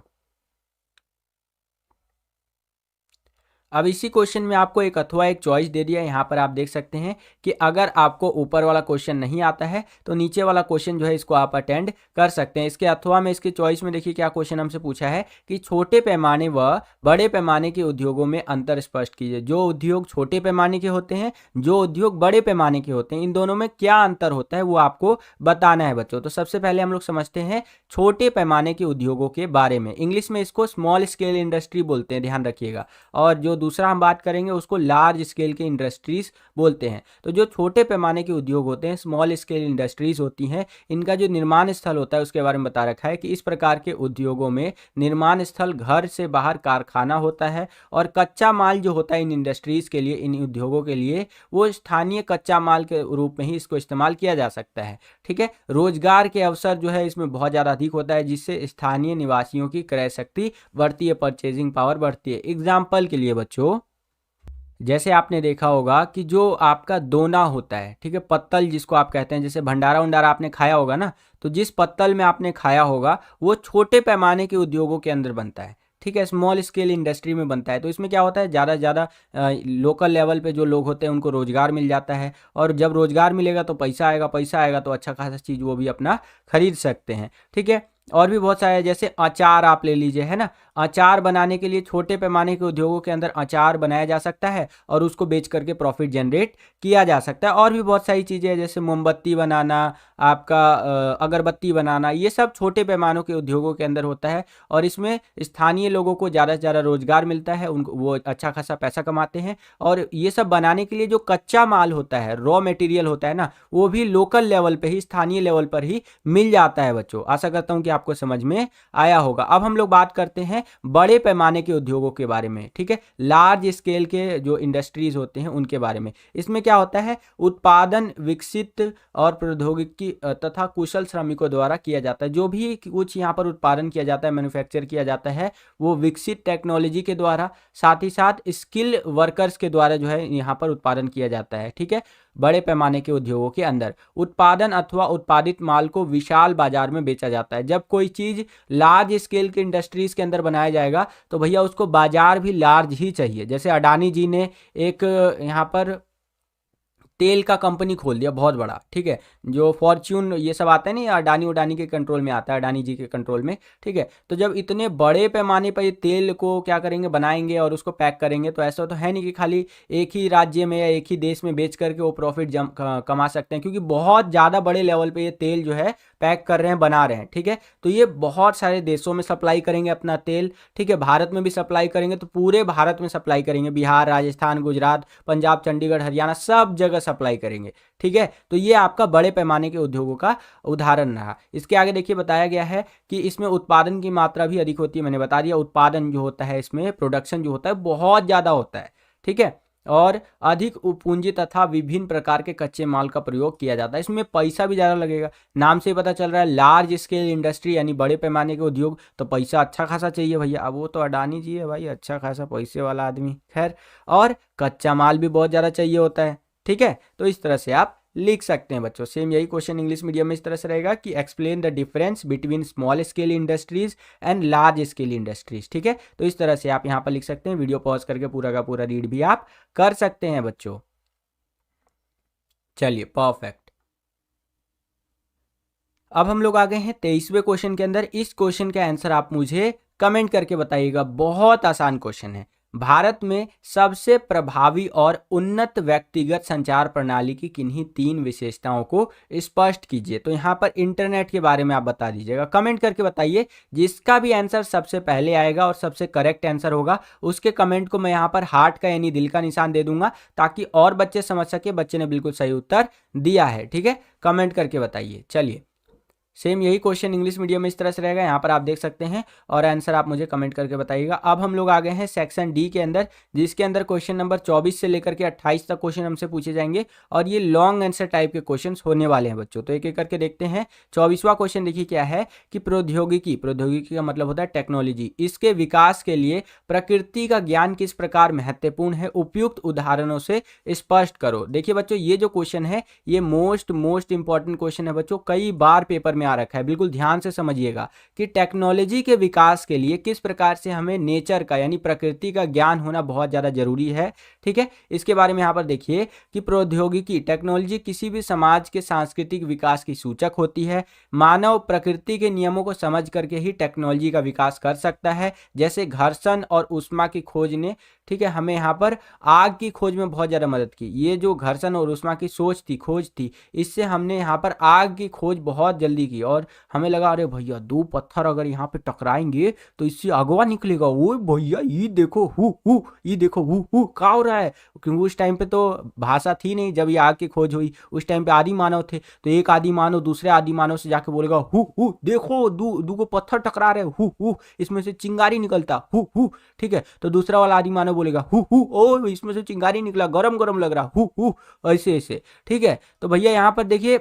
अब इसी क्वेश्चन में आपको एक अथवा एक चॉइस दे दिया, यहाँ पर आप देख सकते हैं कि अगर आपको ऊपर वाला क्वेश्चन नहीं आता है तो नीचे वाला क्वेश्चन जो है इसको आप अटेंड कर सकते हैं। इसके अथवा में, इसके चॉइस में देखिए क्या क्वेश्चन हमसे पूछा है कि छोटे पैमाने व बड़े पैमाने के उद्योगों में अंतर स्पष्ट कीजिए। जो उद्योग छोटे पैमाने के होते हैं, जो उद्योग बड़े पैमाने के होते हैं, इन दोनों में क्या अंतर होता है वो आपको बताना है बच्चों। तो सबसे पहले हम लोग समझते हैं छोटे पैमाने के उद्योगों के बारे में। इंग्लिश में इसको स्मॉल स्केल इंडस्ट्री बोलते हैं, ध्यान रखिएगा। और जो दूसरा हम बात करेंगे उसको लार्ज स्केल के इंडस्ट्रीज बोलते हैं। तो जो छोटे पैमाने के उद्योग होते हैं, स्मॉल स्केल इंडस्ट्रीज होती हैं, इनका जो निर्माण स्थल होता है उसके बारे में बता रखा है कि इस प्रकार के उद्योगों में निर्माण स्थल घर से बाहर कारखाना होता है, और कच्चा माल जो होता है इन इंडस्ट्रीज के लिए, इन उद्योगों के लिए, वो स्थानीय कच्चा माल के रूप में ही इसको इस्तेमाल किया जा सकता है। ठीक है, रोजगार के अवसर जो है इसमें बहुत ज़्यादा अधिक होता है, जिससे स्थानीय निवासियों की क्रय शक्ति बढ़ती है, परचेजिंग पावर बढ़ती है। एग्जाम्पल के लिए बच्चों, जैसे आपने देखा होगा कि जो आपका दोना होता है, ठीक है, पत्तल जिसको आप कहते हैं, जैसे भंडारा उंडारा आपने खाया होगा ना, तो जिस पत्तल में आपने खाया होगा वो छोटे पैमाने के उद्योगों के अंदर बनता है। ठीक है, स्मॉल स्केल इंडस्ट्री में बनता है। तो इसमें क्या होता है, ज़्यादा से ज़्यादा लोकल लेवल पे जो लोग होते हैं उनको रोजगार मिल जाता है, और जब रोजगार मिलेगा तो पैसा आएगा, पैसा आएगा तो अच्छा खासा चीज़ वो भी अपना खरीद सकते हैं। ठीक है, और भी बहुत सारे, जैसे अचार आप ले लीजिए, है ना, अचार बनाने के लिए छोटे पैमाने के उद्योगों के अंदर अचार बनाया जा सकता है और उसको बेच करके प्रॉफिट जनरेट किया जा सकता है। और भी बहुत सारी चीज़ें हैं, जैसे मोमबत्ती बनाना, आपका अगरबत्ती बनाना, ये सब छोटे पैमानों के उद्योगों के अंदर होता है, और इसमें स्थानीय लोगों को ज़्यादा से ज़्यादा रोजगार मिलता है, उनको वो अच्छा खासा पैसा कमाते हैं। और ये सब बनाने के लिए जो कच्चा माल होता है, रॉ मटेरियल होता है ना, वो भी लोकल लेवल पे ही, स्थानीय लेवल पर ही मिल जाता है बच्चों। आशा करता हूँ कि आपको समझ में आया होगा। अब हम लोग बात करते हैं बड़े पैमाने के उद्योगों के बारे में। ठीक है, लार्ज स्केल के जो इंडस्ट्रीज होते हैं उनके बारे में। इसमें क्या होता है, उत्पादन विकसित और प्रौद्योगिकी तथा कुशल श्रमिकों द्वारा किया जाता है। जो भी कुछ यहाँ पर उत्पादन किया जाता है, मैन्युफैक्चर किया जाता है, वो विकसित टेक्नोलॉजी के द्वारा, साथ ही साथ स्किल वर्कर्स के द्वारा जो है यहाँ पर उत्पादन किया जाता है। ठीक है, बड़े पैमाने के उद्योगों के अंदर उत्पादन अथवा उत्पादित माल को विशाल बाजार में बेचा जाता है। जब कोई चीज लार्ज स्केल के इंडस्ट्रीज के अंदर बनाया जाएगा तो भैया उसको बाजार भी लार्ज ही चाहिए। जैसे अडानी जी ने एक यहाँ पर तेल का कंपनी खोल दिया बहुत बड़ा, ठीक है, जो फॉर्च्यून ये सब आता है नहीं, अडानी उडानी के कंट्रोल में आता है, अडानी जी के कंट्रोल में। ठीक है, तो जब इतने बड़े पैमाने पर ये तेल को क्या करेंगे, बनाएंगे और उसको पैक करेंगे, तो ऐसा तो है नहीं कि खाली एक ही राज्य में या एक ही देश में बेच करके वो प्रॉफिट कमा सकते हैं, क्योंकि बहुत ज़्यादा बड़े लेवल पर ये तेल जो है पैक कर रहे हैं, बना रहे हैं। ठीक है, तो ये बहुत सारे देशों में सप्लाई करेंगे अपना तेल। ठीक है, भारत में भी सप्लाई करेंगे, तो पूरे भारत में सप्लाई करेंगे, बिहार, राजस्थान, गुजरात, पंजाब, चंडीगढ़, हरियाणा, सब जगह सप्लाई करेंगे। ठीक है, तो ये आपका बड़े पैमाने के उद्योगों का उदाहरण रहा। इसके आगे देखिए बताया गया है कि इसमें उत्पादन की मात्रा भी अधिक होती है। मैंने बता दिया, उत्पादन जो होता है इसमें, प्रोडक्शन जो होता है बहुत ज़्यादा होता है। ठीक है, और अधिक पूंजी तथा विभिन्न प्रकार के कच्चे माल का प्रयोग किया जाता है। इसमें पैसा भी ज़्यादा लगेगा, नाम से ही पता चल रहा है लार्ज स्केल इंडस्ट्री यानी बड़े पैमाने के उद्योग, तो पैसा अच्छा खासा चाहिए भैया। अब वो तो अडानी जी है भाई, अच्छा खासा पैसे वाला आदमी, खैर, और कच्चा माल भी बहुत ज़्यादा चाहिए होता है। ठीक है, तो इस तरह से आप लिख सकते हैं बच्चों। सेम यही क्वेश्चन इंग्लिश मीडियम में इस तरह से रहेगा कि explain the difference between small scale industries and large scale industries. ठीक है, तो इस तरह से आप यहाँ पर लिख सकते हैं। वीडियो पॉज करके पूरा का पूरा रीड भी आप कर सकते हैं बच्चों। चलिए, परफेक्ट। अब हम लोग आ गए हैं 23वें क्वेश्चन के अंदर। इस क्वेश्चन का आंसर आप मुझे कमेंट करके बताइएगा, बहुत आसान क्वेश्चन है। भारत में सबसे प्रभावी और उन्नत व्यक्तिगत संचार प्रणाली की किन्हीं 3 विशेषताओं को स्पष्ट कीजिए। तो यहाँ पर इंटरनेट के बारे में आप बता दीजिएगा, कमेंट करके बताइए। जिसका भी आंसर सबसे पहले आएगा और सबसे करेक्ट आंसर होगा उसके कमेंट को मैं यहाँ पर हार्ट का यानी दिल का निशान दे दूंगा, ताकि और बच्चे समझ सके बच्चे ने बिल्कुल सही उत्तर दिया है। ठीक है, कमेंट करके बताइए। चलिए, सेम यही क्वेश्चन इंग्लिश मीडियम में इस तरह से रहेगा, यहाँ पर आप देख सकते हैं, और आंसर आप मुझे कमेंट करके बताइएगा। अब हम लोग आ गए हैं सेक्शन डी के अंदर, जिसके अंदर क्वेश्चन नंबर 24 से लेकर के 28 तक क्वेश्चन हमसे पूछे जाएंगे, और ये लॉन्ग आंसर टाइप के क्वेश्चन होने वाले हैं बच्चों। तो एक एक करके देखते हैं। 24वां क्वेश्चन देखिए क्या है कि प्रौद्योगिकी का मतलब होता है टेक्नोलॉजी, इसके विकास के लिए प्रकृति का ज्ञान किस प्रकार महत्वपूर्ण है, उपयुक्त उदाहरणों से स्पष्ट करो। देखिए बच्चों, ये जो क्वेश्चन है ये मोस्ट इंपॉर्टेंट क्वेश्चन है बच्चों, कई बार पेपर में आ रखा है। बिल्कुल ध्यान से समझिएगा कि टेक्नोलॉजी के विकास के लिए किस प्रकार से हमें नेचर का यानी प्रकृति का ज्ञान होना बहुत ज्यादा जरूरी है। ठीक है, इसके बारे में यहां पर देखिए कि प्रौद्योगिकी टेक्नोलॉजी किसी भी समाज के सांस्कृतिक विकास की सूचक होती है। मानव प्रकृति के नियमों को समझ करके ही टेक्नोलॉजी का विकास कर सकता है। जैसे घर्षण और ऊष्मा की खोज ने, ठीक है, हमें यहाँ पर आग की खोज में बहुत ज्यादा मदद की। ये जो घर्षण और ऊष्मा की खोज थी, इससे हमने यहाँ पर आग की खोज बहुत जल्दी की, और हमें लगा अरे भैया 2 पत्थर अगर यहाँ पे टकराएंगे तो इससे अगवा निकलेगा। ओ भैया ये देखो हु ये देखो हु क्या हो रहा है, क्योंकि उस टाइम पे तो भाषा थी नहीं जब ये आग की खोज हुई। उस टाइम पे आदि मानव थे, तो एक आदि मानव दूसरे आदि मानव से जाके बोलेगा हु देखो दू को पत्थर टकरा रहे हु इसमें से चिंगारी निकलता हु। ठीक है, तो दूसरा वाला आदि मानव बोलेगा हु ओ इसमें से चिंगारी निकला, गरम गरम लग रहा हु ऐसे ऐसे। ठीक है, तो भैया यहाँ पर देखिए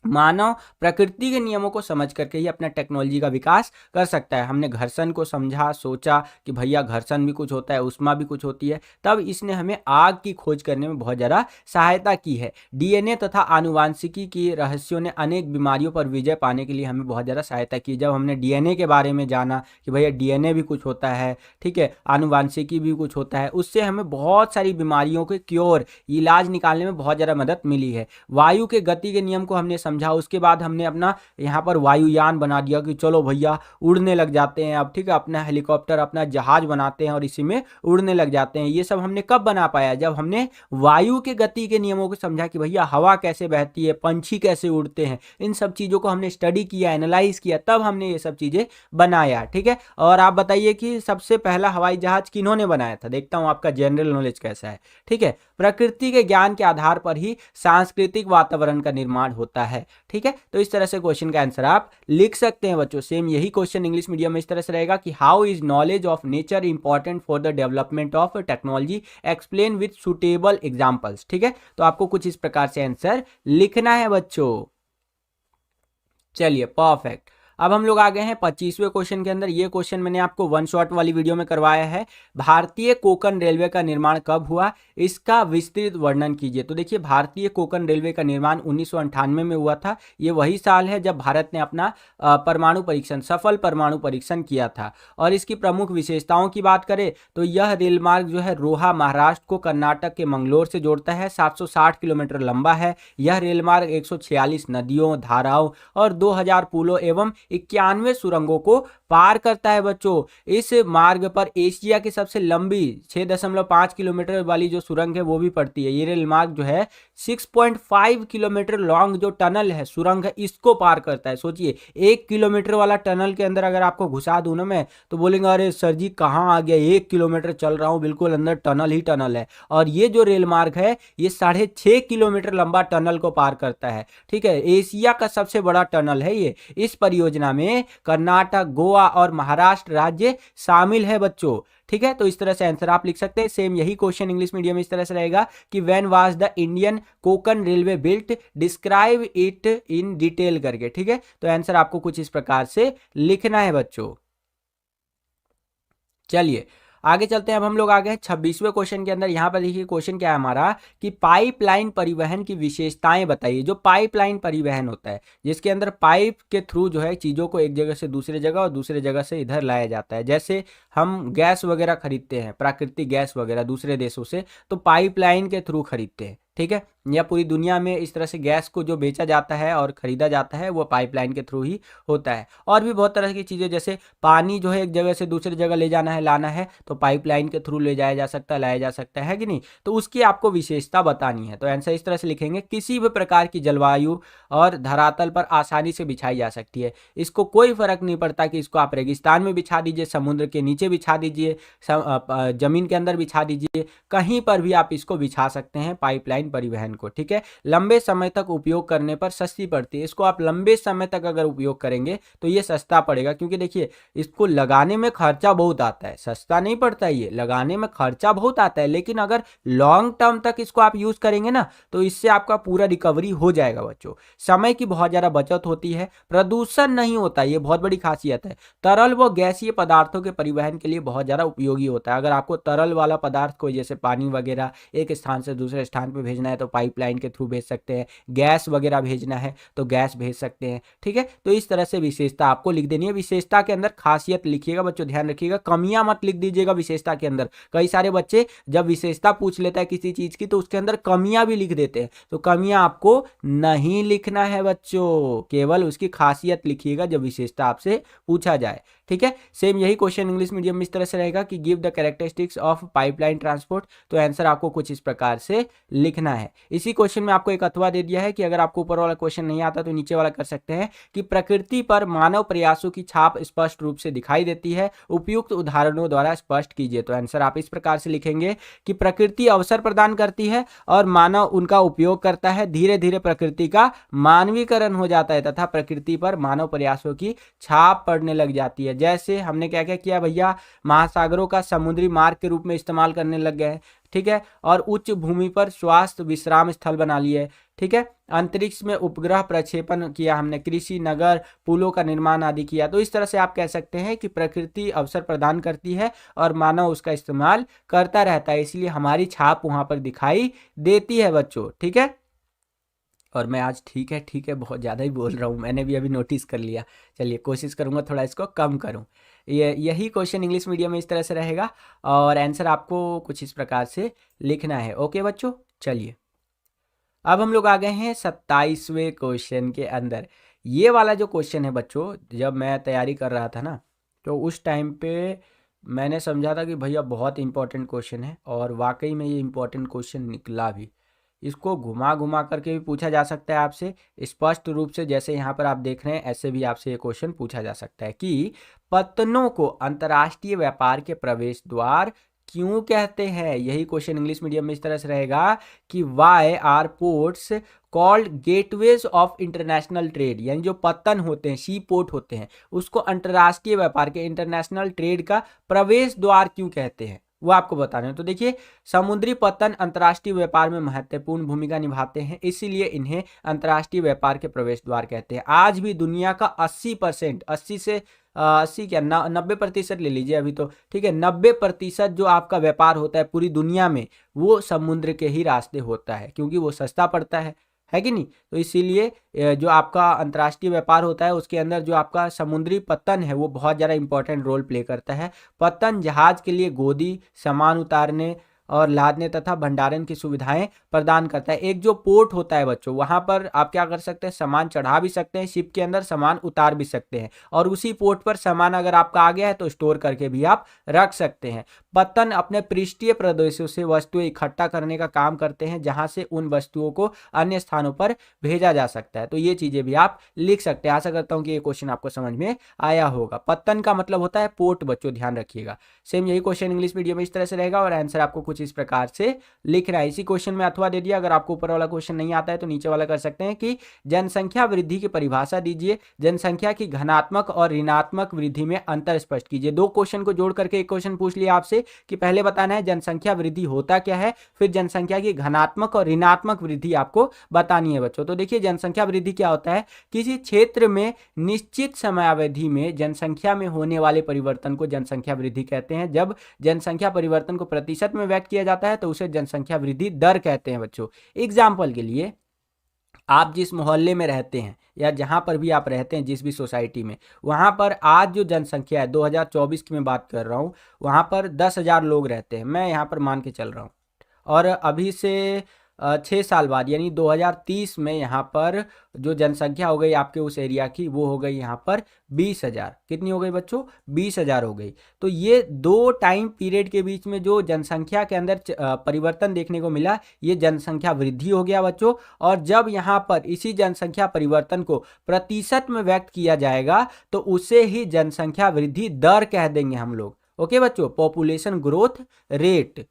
मानव प्रकृति के नियमों को समझ करके ही अपना टेक्नोलॉजी का विकास कर सकता है। हमने घर्षण को समझा, सोचा कि भैया घर्षण भी कुछ होता है, ऊष्मा भी कुछ होती है, तब इसने हमें आग की खोज करने में बहुत ज़्यादा सहायता की है। डीएनए तथा आनुवांशिकी की रहस्यों ने अनेक बीमारियों पर विजय पाने के लिए हमें बहुत ज़्यादा सहायता की। जब हमने डीएनए के बारे में जाना कि भैया डीएनए भी कुछ होता है, ठीक है, आनुवांशिकी भी कुछ होता है, उससे हमें बहुत सारी बीमारियों के क्योर, इलाज निकालने में बहुत ज़्यादा मदद मिली है। वायु के गति के नियम को हमने समझा, उसके बाद हमने अपना यहाँ पर वायुयान बना दिया कि चलो भैया उड़ने लग जाते हैं अब। ठीक है, अपना हेलीकॉप्टर अपना जहाज बनाते हैं और इसी में उड़ने लग जाते हैं। ये सब हमने कब बना पाया, जब हमने वायु के गति के नियमों को समझा कि भैया हवा कैसे बहती है, पंछी कैसे उड़ते हैं, इन सब चीजों को हमने स्टडी किया, एनालाइज किया, तब हमने ये सब चीजें बनाया। ठीक है, और आप बताइए कि सबसे पहला हवाई जहाज किन्होंने बनाया था। देखता हूं आपका जनरल नॉलेज कैसा है। ठीक है, प्रकृति के ज्ञान के आधार पर ही सांस्कृतिक वातावरण का निर्माण होता है। ठीक है, तो इस तरह से क्वेश्चन का आंसर आप लिख सकते हैं बच्चों। सेम यही क्वेश्चन इंग्लिश मीडियम में इस तरह से रहेगा कि how is knowledge of nature important for the development of technology, explain with suitable examples. ठीक है, तो आपको कुछ इस प्रकार से आंसर लिखना है बच्चों। चलिए, परफेक्ट। अब हम लोग आ गए हैं 25वें क्वेश्चन के अंदर। ये क्वेश्चन मैंने आपको वन शॉट वाली वीडियो में करवाया है। भारतीय कोंकण रेलवे का निर्माण कब हुआ, इसका विस्तृत वर्णन कीजिए। तो देखिए, भारतीय कोंकण रेलवे का निर्माण 1998 में हुआ था। ये वही साल है जब भारत ने अपना सफल परमाणु परीक्षण किया था। और इसकी प्रमुख विशेषताओं की बात करें तो यह रेल मार्ग जो है रोहा महाराष्ट्र को कर्नाटक के मंगलोर से जोड़ता है, 760 किलोमीटर लंबा है। यह रेल मार्ग 146 नदियों, धाराओं और 2000 पुलों एवं 91 सुरंगों को पार करता है बच्चों। इस मार्ग पर एशिया की सबसे लंबी 6.5 किलोमीटर वाली जो सुरंग है वो भी पड़ती है। ये रेल मार्ग जो है 6.5 किलोमीटर लॉन्ग जो टनल है, सुरंग है, इसको पार करता है। सोचिए, 1 किलोमीटर वाला टनल के अंदर अगर आपको घुसा दूं ना मैं, तो बोलेंगे अरे सर जी कहाँ आ गया, 1 किलोमीटर चल रहा हूं, बिल्कुल अंदर टनल ही टनल है। और ये जो रेल मार्ग है ये 6.5 किलोमीटर लंबा टनल को पार करता है। ठीक है, एशिया का सबसे बड़ा टनल है ये। इस परियोजना में कर्नाटक, गोवा और महाराष्ट्र राज्य शामिल है बच्चों। ठीक है, तो इस तरह से आंसर आप लिख सकते हैं। सेम यही क्वेश्चन इंग्लिश मीडियम में इस तरह से रहेगा कि when was the Indian Konkan railway built, describe it in detail करके। ठीक है, तो आंसर आपको कुछ इस प्रकार से लिखना है बच्चों। चलिए आगे चलते हैं। अब हम लोग आ गए 26वें क्वेश्चन के अंदर। यहाँ पर देखिए क्वेश्चन क्या है हमारा कि पाइपलाइन परिवहन की विशेषताएं बताइए। जो पाइपलाइन परिवहन होता है जिसके अंदर पाइप के थ्रू जो है चीज़ों को एक जगह से दूसरी जगह और दूसरे जगह से इधर लाया जाता है। जैसे हम गैस वगैरह खरीदते हैं, प्राकृतिक गैस वगैरह दूसरे देशों से, तो पाइपलाइन के थ्रू खरीदते हैं। ठीक है, या पूरी दुनिया में इस तरह से गैस को जो बेचा जाता है और ख़रीदा जाता है वो पाइपलाइन के थ्रू ही होता है। और भी बहुत तरह की चीज़ें, जैसे पानी जो है एक जगह से दूसरी जगह ले जाना है, लाना है, तो पाइपलाइन के थ्रू ले जाया जा सकता है, लाया जा सकता है कि नहीं? तो उसकी आपको विशेषता बतानी है। तो आंसर इस तरह से लिखेंगे, किसी भी प्रकार की जलवायु और धरातल पर आसानी से बिछाई जा सकती है। इसको कोई फ़र्क नहीं पड़ता कि इसको आप रेगिस्तान में बिछा दीजिए, समुद्र के नीचे बिछा दीजिए, ज़मीन के अंदर बिछा दीजिए, कहीं पर भी आप इसको बिछा सकते हैं पाइपलाइन परिवहन को, ठीक है। लंबे समय तक उपयोग करने पर सस्ती पड़ती है। इसको आप लंबे समय तक अगर उपयोग करेंगे तो ये सस्ता पड़ेगा, क्योंकि देखिए इसको लगाने में खर्चा बहुत आता है, सस्ता नहीं पड़ता, ये लगाने में खर्चा बहुत आता है, लेकिन अगर लॉन्ग टर्म तक इसको आप यूज करेंगे ना तो इससे आपका पूरा रिकवरी हो जाएगा बच्चों। समय की बहुत ज्यादा बचत होती है, प्रदूषण नहीं होता, ये बहुत बड़ी खासियत है। तरल व गैसीय पदार्थों के परिवहन के लिए बहुत ज्यादा उपयोगी होता है। अगर आपको तरल वाला पदार्थ को, जैसे पानी वगैरह, एक स्थान से दूसरे स्थान पर भेजना है तो पाइपलाइन के थ्रू भेज सकते हैं, गैस वगैरह भेजना है तो गैस भेज सकते हैं, ठीक है। तो इस तरह से विशेषता आपको लिख देनी है। विशेषता के अंदर खासियत लिखिएगा बच्चों, ध्यान रखिएगा, कमियां मत लिख दीजिएगा विशेषता के अंदर। कई सारे बच्चे जब विशेषता पूछ लेता है किसी चीज की तो उसके अंदर कमियां भी लिख देते हैं, तो कमियां आपको नहीं लिखना है बच्चों, केवल उसकी खासियत लिखिएगा जब विशेषता आपसे पूछा जाए, ठीक है। सेम यही क्वेश्चन इंग्लिश मीडियम में इस तरह से रहेगा कि give the characteristics of pipeline transport, तो आंसर आपको कुछ इस प्रकार से लिखना है। इसी क्वेश्चन में आपको एक अथवा दे दिया है कि अगर आपको ऊपर वाला क्वेश्चन नहीं आता तो नीचे वाला कर सकते हैं, कि प्रकृति पर मानव प्रयासों की छाप स्पष्ट रूप से दिखाई देती है, उपयुक्त उदाहरणों द्वारा स्पष्ट कीजिए। तो आंसर आप इस प्रकार से लिखेंगे कि प्रकृति अवसर प्रदान करती है और मानव उनका उपयोग करता है, धीरे धीरे प्रकृति का मानवीकरण हो जाता है तथा प्रकृति पर मानव प्रयासों की छाप पड़ने लग जाती है। जैसे हमने क्या क्या किया भैया, महासागरों का समुद्री मार्ग के रूप में इस्तेमाल करने लग गए, ठीक है, और उच्च भूमि पर स्वास्थ्य विश्राम स्थल बना लिए, ठीक है, अंतरिक्ष में उपग्रह प्रक्षेपण किया हमने, कृषि, नगर, पुलों का निर्माण आदि किया। तो इस तरह से आप कह सकते हैं कि प्रकृति अवसर प्रदान करती है और मानव उसका इस्तेमाल करता रहता है, इसलिए हमारी छाप वहां पर दिखाई देती है बच्चों, ठीक है। और मैं आज ठीक है बहुत ज़्यादा ही बोल रहा हूँ, मैंने भी अभी नोटिस कर लिया। चलिए कोशिश करूँगा थोड़ा इसको कम करूँ। यही क्वेश्चन इंग्लिश मीडियम में इस तरह से रहेगा और आंसर आपको कुछ इस प्रकार से लिखना है। ओके बच्चों, चलिए अब हम लोग आ गए हैं 27वें क्वेश्चन के अंदर। ये वाला जो क्वेश्चन है बच्चों, जब मैं तैयारी कर रहा था ना तो उस टाइम पे मैंने समझा था कि भैया बहुत इंपॉर्टेंट क्वेश्चन है, और वाकई में ये इंपॉर्टेंट क्वेश्चन निकला भी। इसको घुमा घुमा करके भी पूछा जा सकता है आपसे, स्पष्ट रूप से जैसे यहाँ पर आप देख रहे हैं ऐसे भी आपसे ये क्वेश्चन पूछा जा सकता है कि पत्तनों को अंतर्राष्ट्रीय व्यापार के प्रवेश द्वार क्यों कहते हैं। यही क्वेश्चन इंग्लिश मीडियम में इस तरह से रहेगा कि why are ports called gateways of international trade, यानी जो पत्तन होते हैं, सी पोर्ट होते हैं, उसको अंतर्राष्ट्रीय व्यापार के, इंटरनेशनल ट्रेड का प्रवेश द्वार क्यों कहते हैं, वो आपको बताना है। तो देखिए, समुद्री पत्तन अंतर्राष्ट्रीय व्यापार में महत्वपूर्ण भूमिका निभाते हैं, इसीलिए इन्हें अंतर्राष्ट्रीय व्यापार के प्रवेश द्वार कहते हैं। आज भी दुनिया का 80%, 80 से 80 क्या 90% ले लीजिए अभी तो, ठीक है, 90% जो आपका व्यापार होता है पूरी दुनिया में वो समुद्र के ही रास्ते होता है, क्योंकि वो सस्ता पड़ता है कि नहीं। तो इसीलिए जो आपका अंतर्राष्ट्रीय व्यापार होता है उसके अंदर जो आपका समुद्री पत्तन है वो बहुत ज़्यादा इंपॉर्टेंट रोल प्ले करता है। पत्तन जहाज के लिए गोदी, सामान उतारने और लादने तथा भंडारण की सुविधाएं प्रदान करता है। एक जो पोर्ट होता है बच्चों, वहां पर आप क्या कर सकते हैं, सामान चढ़ा भी सकते हैं, शिप के अंदर सामान उतार भी सकते हैं, और उसी पोर्ट पर सामान अगर आपका आ गया है तो स्टोर करके भी आप रख सकते हैं। पत्तन अपने पृष्ठीय प्रदेशों से वस्तुएं इकट्ठा करने का काम करते हैं, जहां से उन वस्तुओं को अन्य स्थानों पर भेजा जा सकता है। तो ये चीजें भी आप लिख सकते हैं। आशा करता हूं कि ये क्वेश्चन आपको समझ में आया होगा। पत्तन का मतलब होता है पोर्ट बच्चों, ध्यान रखिएगा। सेम यही क्वेश्चन इंग्लिश मीडियम में इस तरह से रहेगा और आंसर आपको कुछ इस प्रकार से लिखना है। इसी क्वेश्चन में अथवा दे दिया, अगर आपको ऊपर वाला क्वेश्चन नहीं आता है तो नीचे वाला कर सकते हैं कि जनसंख्या वृद्धि की परिभाषा दीजिए, जनसंख्या की घनात्मक और ऋणात्मक वृद्धि में अंतर स्पष्ट कीजिए। दो क्वेश्चन को जोड़ करके एक क्वेश्चन पूछ लिया आपसे कि पहले बताना है जनसंख्या वृद्धि होता क्या है, फिर जनसंख्या की घनात्मक और ऋणात्मक वृद्धि आपको बतानी है बच्चों। तो देखिए, जनसंख्या वृद्धि क्या होता है, किसी क्षेत्र में निश्चित समयावधि में जनसंख्या में होने वाले परिवर्तन को जनसंख्या वृद्धि कहते हैं। जब जनसंख्या परिवर्तन को प्रतिशत में व्यक्त किया जाता है तो उसे जनसंख्या वृद्धि दर कहते हैं बच्चों। एग्जाम्पल के लिए, आप जिस मोहल्ले में रहते हैं या जहां पर भी आप रहते हैं, जिस भी सोसाइटी में, वहां पर आज जो जनसंख्या है 2024 की मैं बात कर रहा हूं, वहां पर 10,000 लोग रहते हैं, मैं यहां पर मान के चल रहा हूं, और अभी से 6 साल बाद यानी 2030 में यहाँ पर जो जनसंख्या हो गई आपके उस एरिया की वो हो गई यहाँ पर 20,000। कितनी हो गई बच्चों? 20,000 हो गई। तो ये दो टाइम पीरियड के बीच में जो जनसंख्या के अंदर परिवर्तन देखने को मिला, ये जनसंख्या वृद्धि हो गया बच्चों। और जब यहाँ पर इसी जनसंख्या परिवर्तन को प्रतिशत में व्यक्त किया जाएगा तो उसे ही जनसंख्या वृद्धि दर कह देंगे हम लोग। ओके बच्चों, पॉपुलेशन ग्रोथ रेट।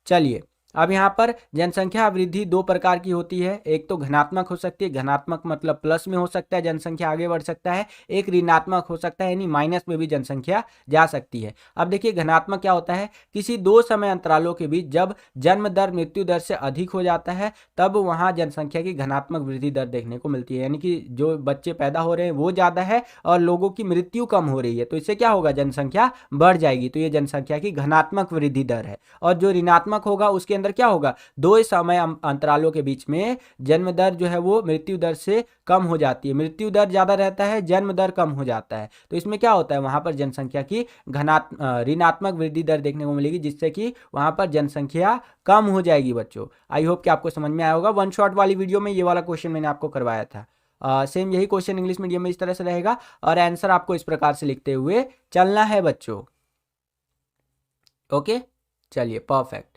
चलिए, अब यहाँ पर जनसंख्या वृद्धि दो प्रकार की होती है। एक तो धनात्मक हो सकती है, धनात्मक मतलब प्लस में हो सकता है, जनसंख्या आगे बढ़ सकता है। एक ऋणात्मक हो सकता है, यानी माइनस में भी जनसंख्या जा सकती है। अब देखिए धनात्मक क्या होता है, किसी दो समय अंतरालों के बीच जब जन्म दर मृत्यु दर से अधिक हो जाता है तब वहाँ जनसंख्या की धनात्मक वृद्धि दर देखने को मिलती है। यानी कि जो बच्चे पैदा हो रहे हैं वो ज़्यादा है और लोगों की मृत्यु कम हो रही है, तो इससे क्या होगा, जनसंख्या बढ़ जाएगी। तो ये जनसंख्या की धनात्मक वृद्धि दर है। और जो ऋणात्मक होगा उसके अंदर क्या होगा, दो समय अंतरालों के बीच में जन्म दर जो है वो मृत्यु दर से कम हो जाती है। मृत्यु दर ज्यादा रहता है, जन्म दर कम हो जाता है। तो इसमें क्या होता है, वहां पर जनसंख्या की ऋणात्मक वृद्धि दर देखने को मिलेगी, जिससे कि वहां पर जनसंख्या कम हो जाएगी बच्चों। आई होप कि आपको समझ में आया होगा। वन शॉट वाली वीडियो में ये वाला क्वेश्चन मैंने आपको करवाया था। सेम यही क्वेश्चन इंग्लिश मीडियम में इस तरह से रहेगा और आंसर आपको इस प्रकार से लिखते हुए चलना है बच्चों। ओके, चलिए परफेक्ट।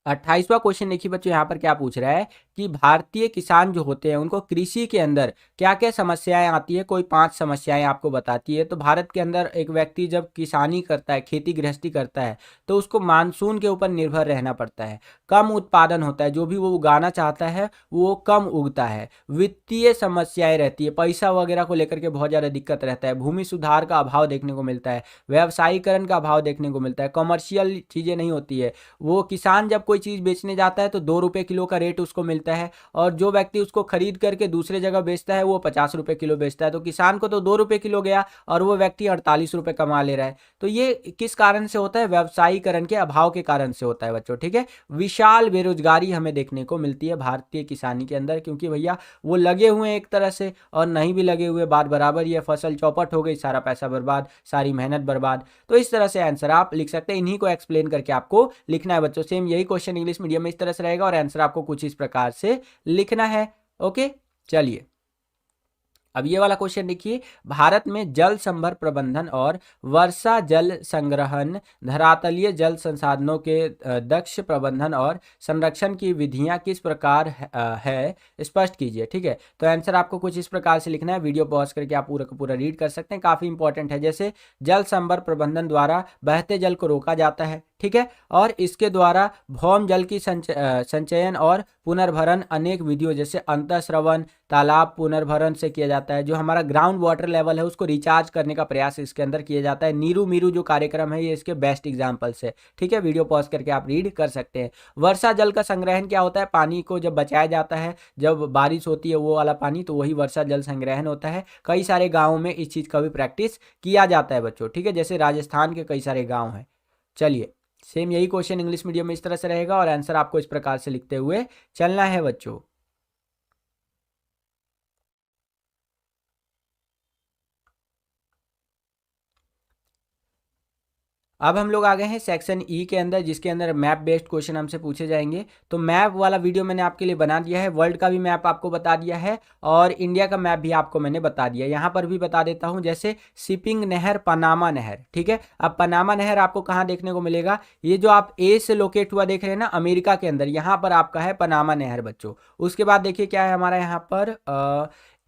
28वां क्वेश्चन देखिए बच्चों, यहाँ पर क्या पूछ रहा है कि भारतीय किसान जो होते हैं उनको कृषि के अंदर क्या क्या समस्याएं आती है। कोई 5 समस्याएं आपको बताती है। तो भारत के अंदर एक व्यक्ति जब किसानी करता है, खेती गृहस्थी करता है, तो उसको मानसून के ऊपर निर्भर रहना पड़ता है। कम उत्पादन होता है, जो भी वो उगाना चाहता है वो कम उगता है। वित्तीय समस्याएं रहती है, पैसा वगैरह को लेकर के बहुत ज़्यादा दिक्कत रहता है। भूमि सुधार का अभाव देखने को मिलता है, व्यवसायीकरण का अभाव देखने को मिलता है, कमर्शियल चीज़ें नहीं होती है। वो किसान जब कोई चीज़ बेचने जाता है तो 2 रुपये किलो का रेट उसको मिलता है और जो व्यक्ति उसको खरीद करके दूसरे जगह बेचता है वो 50 रुपये किलो बेचता है। तो किसान को तो 2 रुपये किलो गया और वो व्यक्ति 48 रुपये कमा ले रहा है। तो ये किस कारण से होता है, व्यवसायीकरण के अभाव के कारण से होता है बच्चों। ठीक है, विशाल बेरोजगारी हमें देखने को मिलती है भारतीय किसानी के अंदर, क्योंकि भैया वो लगे हुए हैं एक तरह से और नहीं भी लगे हुए, बात बराबर ही है। फसल चौपट हो गई, सारा पैसा बर्बाद, सारी मेहनत बर्बाद। तो इस तरह से आंसर आप लिख सकते हैं। इन्हीं को एक्सप्लेन करके आपको लिखना है बच्चों। सेम यही क्वेश्चन इंग्लिश मीडियम में इस तरह से रहेगा और आंसर आपको कुछ इस प्रकार से लिखना है। ओके, चलिए अब ये वाला क्वेश्चन देखिए, भारत में जल संभर प्रबंधन और वर्षा जल संग्रहण, धरातलीय जल संसाधनों के दक्ष प्रबंधन और संरक्षण की विधियां किस प्रकार है, स्पष्ट कीजिए। ठीक है, तो आंसर आपको कुछ इस प्रकार से लिखना है। वीडियो पॉज करके आप पूरा का पूरा रीड कर सकते हैं, काफी इंपॉर्टेंट है। जैसे जल संभर प्रबंधन द्वारा बहते जल को रोका जाता है, ठीक है, और इसके द्वारा भौम जल की संचयन और पुनर्भरण अनेक विधियों जैसे अंतःस्रवण, तालाब पुनर्भरण से किया जाता है। जो हमारा ग्राउंड वाटर लेवल है उसको रिचार्ज करने का प्रयास इसके अंदर किया जाता है। नीरू मीरू जो कार्यक्रम है ये इसके बेस्ट एग्जांपल्स है। ठीक है, वीडियो पॉज करके आप रीड कर सकते हैं। वर्षा जल का संग्रहण क्या होता है, पानी को जब बचाया जाता है, जब बारिश होती है वो वाला पानी, तो वही वर्षा जल संग्रहण होता है। कई सारे गाँवों में इस चीज़ का भी प्रैक्टिस किया जाता है बच्चों। ठीक है, जैसे राजस्थान के कई सारे गाँव हैं। चलिए, सेम यही क्वेश्चन इंग्लिश मीडियम में इस तरह से रहेगा और आंसर आपको इस प्रकार से लिखते हुए चलना है बच्चों। अब हम लोग आ गए हैं सेक्शन ई के अंदर, जिसके अंदर मैप बेस्ड क्वेश्चन हमसे पूछे जाएंगे। तो मैप वाला वीडियो मैंने आपके लिए बना दिया है, वर्ल्ड का भी मैप आपको बता दिया है और इंडिया का मैप भी आपको मैंने बता दिया। यहाँ पर भी बता देता हूँ, जैसे शिपिंग नहर, पनामा नहर। ठीक है, अब पनामा नहर आपको कहाँ देखने को मिलेगा, ये जो आप ए से लोकेट हुआ देख रहे हैं ना अमेरिका के अंदर, यहाँ पर आपका है पनामा नहर बच्चों। उसके बाद देखिए क्या है हमारा यहाँ पर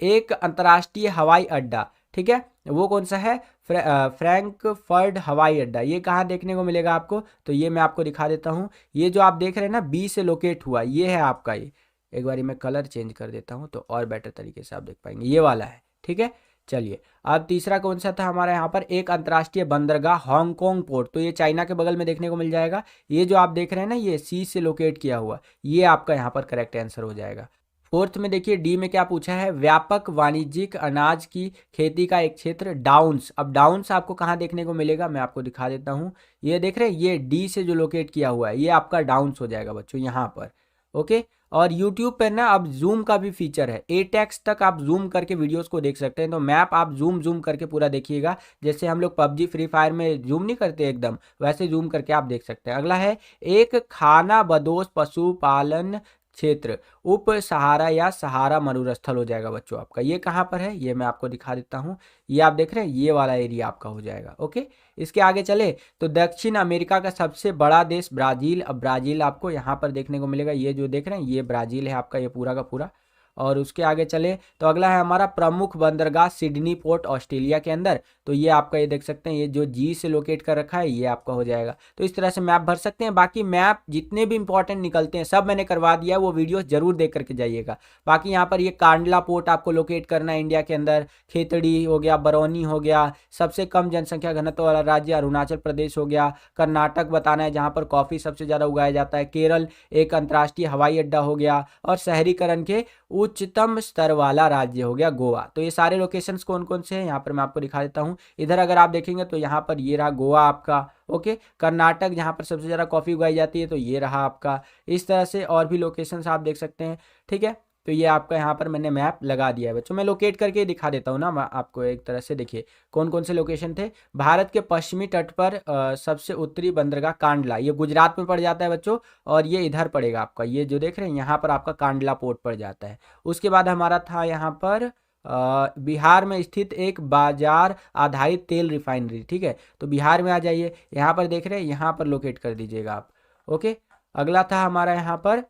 एक अंतर्राष्ट्रीय हवाई अड्डा। ठीक है, वो कौन सा है, फ्रैंकफर्ट हवाई अड्डा। ये कहाँ देखने को मिलेगा आपको, तो ये मैं आपको दिखा देता हूँ। ये जो आप देख रहे हैं ना बी से लोकेट हुआ, ये है आपका। ये एक बार मैं कलर चेंज कर देता हूँ तो और बेटर तरीके से आप देख पाएंगे, ये वाला है। ठीक है, चलिए अब तीसरा कौन सा था हमारा यहाँ पर, एक अंतर्राष्ट्रीय बंदरगाह हांगकांग पोर्ट। तो ये चाइना के बगल में देखने को मिल जाएगा। ये जो आप देख रहे हैं ना ये सी से लोकेट किया हुआ, ये आपका यहाँ पर करेक्ट आंसर हो जाएगा। फोर्थ में देखिए डी में क्या पूछा है, व्यापक वाणिज्यिक अनाज की खेती का एक क्षेत्र डाउन्स। अब डाउन्स आपको कहाँ देखने को मिलेगा, मैं आपको दिखा देता हूँ। ये देख रहे हैं, ये डी से जो लोकेट किया हुआ है ये आपका डाउन्स हो जाएगा बच्चों यहाँ पर। ओके, और यूट्यूब पर ना अब जूम का भी फीचर है, 8x तक आप जूम करके वीडियोस को देख सकते हैं। तो मैप आप जूम करके पूरा देखिएगा, जैसे हम लोग पबजी फ्री फायर में जूम नहीं करते एकदम, वैसे जूम करके आप देख सकते हैं। अगला है एक खाना बदोश पशुपालन क्षेत्र, उप सहारा या सहारा मरुस्थल हो जाएगा बच्चों आपका। ये कहाँ पर है, ये मैं आपको दिखा देता हूँ। ये आप देख रहे हैं, ये वाला एरिया आपका हो जाएगा। ओके, इसके आगे चले तो दक्षिण अमेरिका का सबसे बड़ा देश ब्राज़ील। अब ब्राज़ील आपको यहाँ पर देखने को मिलेगा, ये जो देख रहे हैं ये ब्राज़ील है आपका, ये पूरा का पूरा। और उसके आगे चले तो अगला है हमारा प्रमुख बंदरगाह सिडनी पोर्ट ऑस्ट्रेलिया के अंदर। तो ये आपका, ये देख सकते हैं, ये जो जी से लोकेट कर रखा है, ये आपका हो जाएगा। तो इस तरह से मैप भर सकते हैं। बाकी मैप जितने भी इंपॉर्टेंट निकलते हैं सब मैंने करवा दिया है, वो वीडियो जरूर देख करके जाइएगा। बाकी यहाँ पर ये कांडला पोर्ट आपको लोकेट करना है इंडिया के अंदर, खेतड़ी हो गया, बरौनी हो गया, सबसे कम जनसंख्या घनत्व वाला राज्य अरुणाचल प्रदेश हो गया, कर्नाटक बताना है जहाँ पर कॉफ़ी सबसे ज़्यादा उगाया जाता है, केरल एक अंतर्राष्ट्रीय हवाई अड्डा हो गया, और शहरीकरण के उच्चतम स्तर वाला राज्य हो गया गोवा। तो ये सारे लोकेशंस कौन कौन से हैं यहाँ पर मैं आपको दिखा देता हूँ। इधर अगर आप देखेंगे तो यहाँ पर ये रहा गोवा आपका। ओके, कर्नाटक जहाँ पर सबसे ज़्यादा कॉफ़ी उगाई जाती है, तो ये रहा आपका। इस तरह से और भी लोकेशंस आप देख सकते हैं। ठीक है, तो ये आपका यहाँ पर मैंने मैप लगा दिया है बच्चों। मैं लोकेट करके दिखा देता हूँ ना मैं आपको एक तरह से। देखिए कौन कौन से लोकेशन थे। भारत के पश्चिमी तट पर सबसे उत्तरी बंदरगाह कांडला, ये गुजरात में पड़ जाता है बच्चों। और ये इधर पड़ेगा आपका, ये जो देख रहे हैं यहाँ पर आपका कांडला पोर्ट पड़ जाता है। उसके बाद हमारा था यहाँ पर बिहार में स्थित एक बाजार आधारित तेल रिफाइनरी। ठीक है, तो बिहार में आ जाइए, यहाँ पर देख रहे हैं, यहाँ पर लोकेट कर दीजिएगा आप। ओके, अगला था हमारा यहाँ पर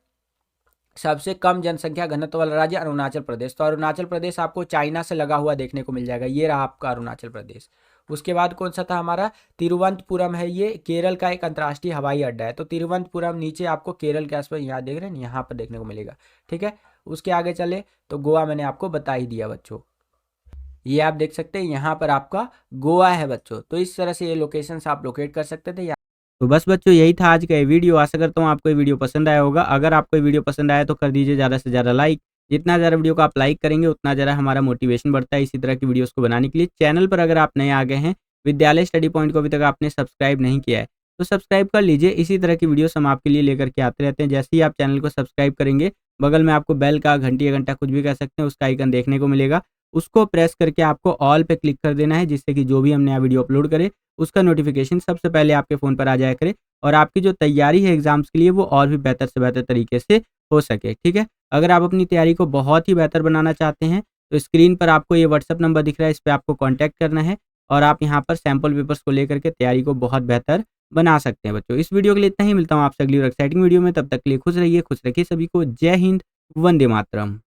सबसे कम जनसंख्या घनत्व वाला राज्य अरुणाचल प्रदेश। तो अरुणाचल प्रदेश आपको चाइना से लगा हुआ देखने को मिल जाएगा, ये रहा आपका अरुणाचल प्रदेश। उसके बाद कौन सा था हमारा, तिरुवनंतपुरम है, ये केरल का एक अंतर्राष्ट्रीय हवाई अड्डा है। तो तिरुवनंतपुरम नीचे आपको केरल के आसपास यहाँ देख रहे हैं, यहाँ पर देखने को मिलेगा। ठीक है, उसके आगे चले तो गोवा मैंने आपको बता ही दिया बच्चों, ये आप देख सकते हैं यहाँ पर आपका गोवा है बच्चों। तो इस तरह से ये लोकेशंस आप लोकेट कर सकते थे। तो बस बच्चों यही था आज का ये वीडियो। आशा करता हूँ आपको ये वीडियो पसंद आया होगा। अगर आपको ये वीडियो पसंद आया तो कर दीजिए ज़्यादा से ज़्यादा लाइक। जितना ज़्यादा वीडियो को आप लाइक करेंगे उतना ज़्यादा हमारा मोटिवेशन बढ़ता है इसी तरह की वीडियोस को बनाने के लिए। चैनल पर अगर आप नए आ गए हैं, विद्यालय स्टडी पॉइंट को अभी तक आपने सब्सक्राइब नहीं किया है तो सब्सक्राइब कर लीजिए। इसी तरह की वीडियोस हम आपके लिए लेकर के आते रहते हैं। जैसे ही आप चैनल को सब्सक्राइब करेंगे, बगल में आपको बेल का, घंटी या घंटा कुछ भी कह सकते हैं, उसका आइकन देखने को मिलेगा। उसको प्रेस करके आपको ऑल पे क्लिक कर देना है, जिससे कि जो भी हम नया वीडियो अपलोड करें उसका नोटिफिकेशन सबसे पहले आपके फ़ोन पर आ जाया करे और आपकी जो तैयारी है एग्जाम्स के लिए वो और भी बेहतर से बेहतर तरीके से हो सके। ठीक है, अगर आप अपनी तैयारी को बहुत ही बेहतर बनाना चाहते हैं तो स्क्रीन पर आपको ये व्हाट्सअप नंबर दिख रहा है, इस पर आपको कॉन्टैक्ट करना है और आप यहाँ पर सैम्पल पेपर्स को लेकर के तैयारी को बहुत बेहतर बना सकते हैं बच्चों। इस वीडियो के लिए इतना ही, मिलता हूँ आपसे अगली और एक्साइटिंग वीडियो में। तब तक के लिए खुश रहिए, खुश रखिए सभी को। जय हिंद, वंदे मातरम।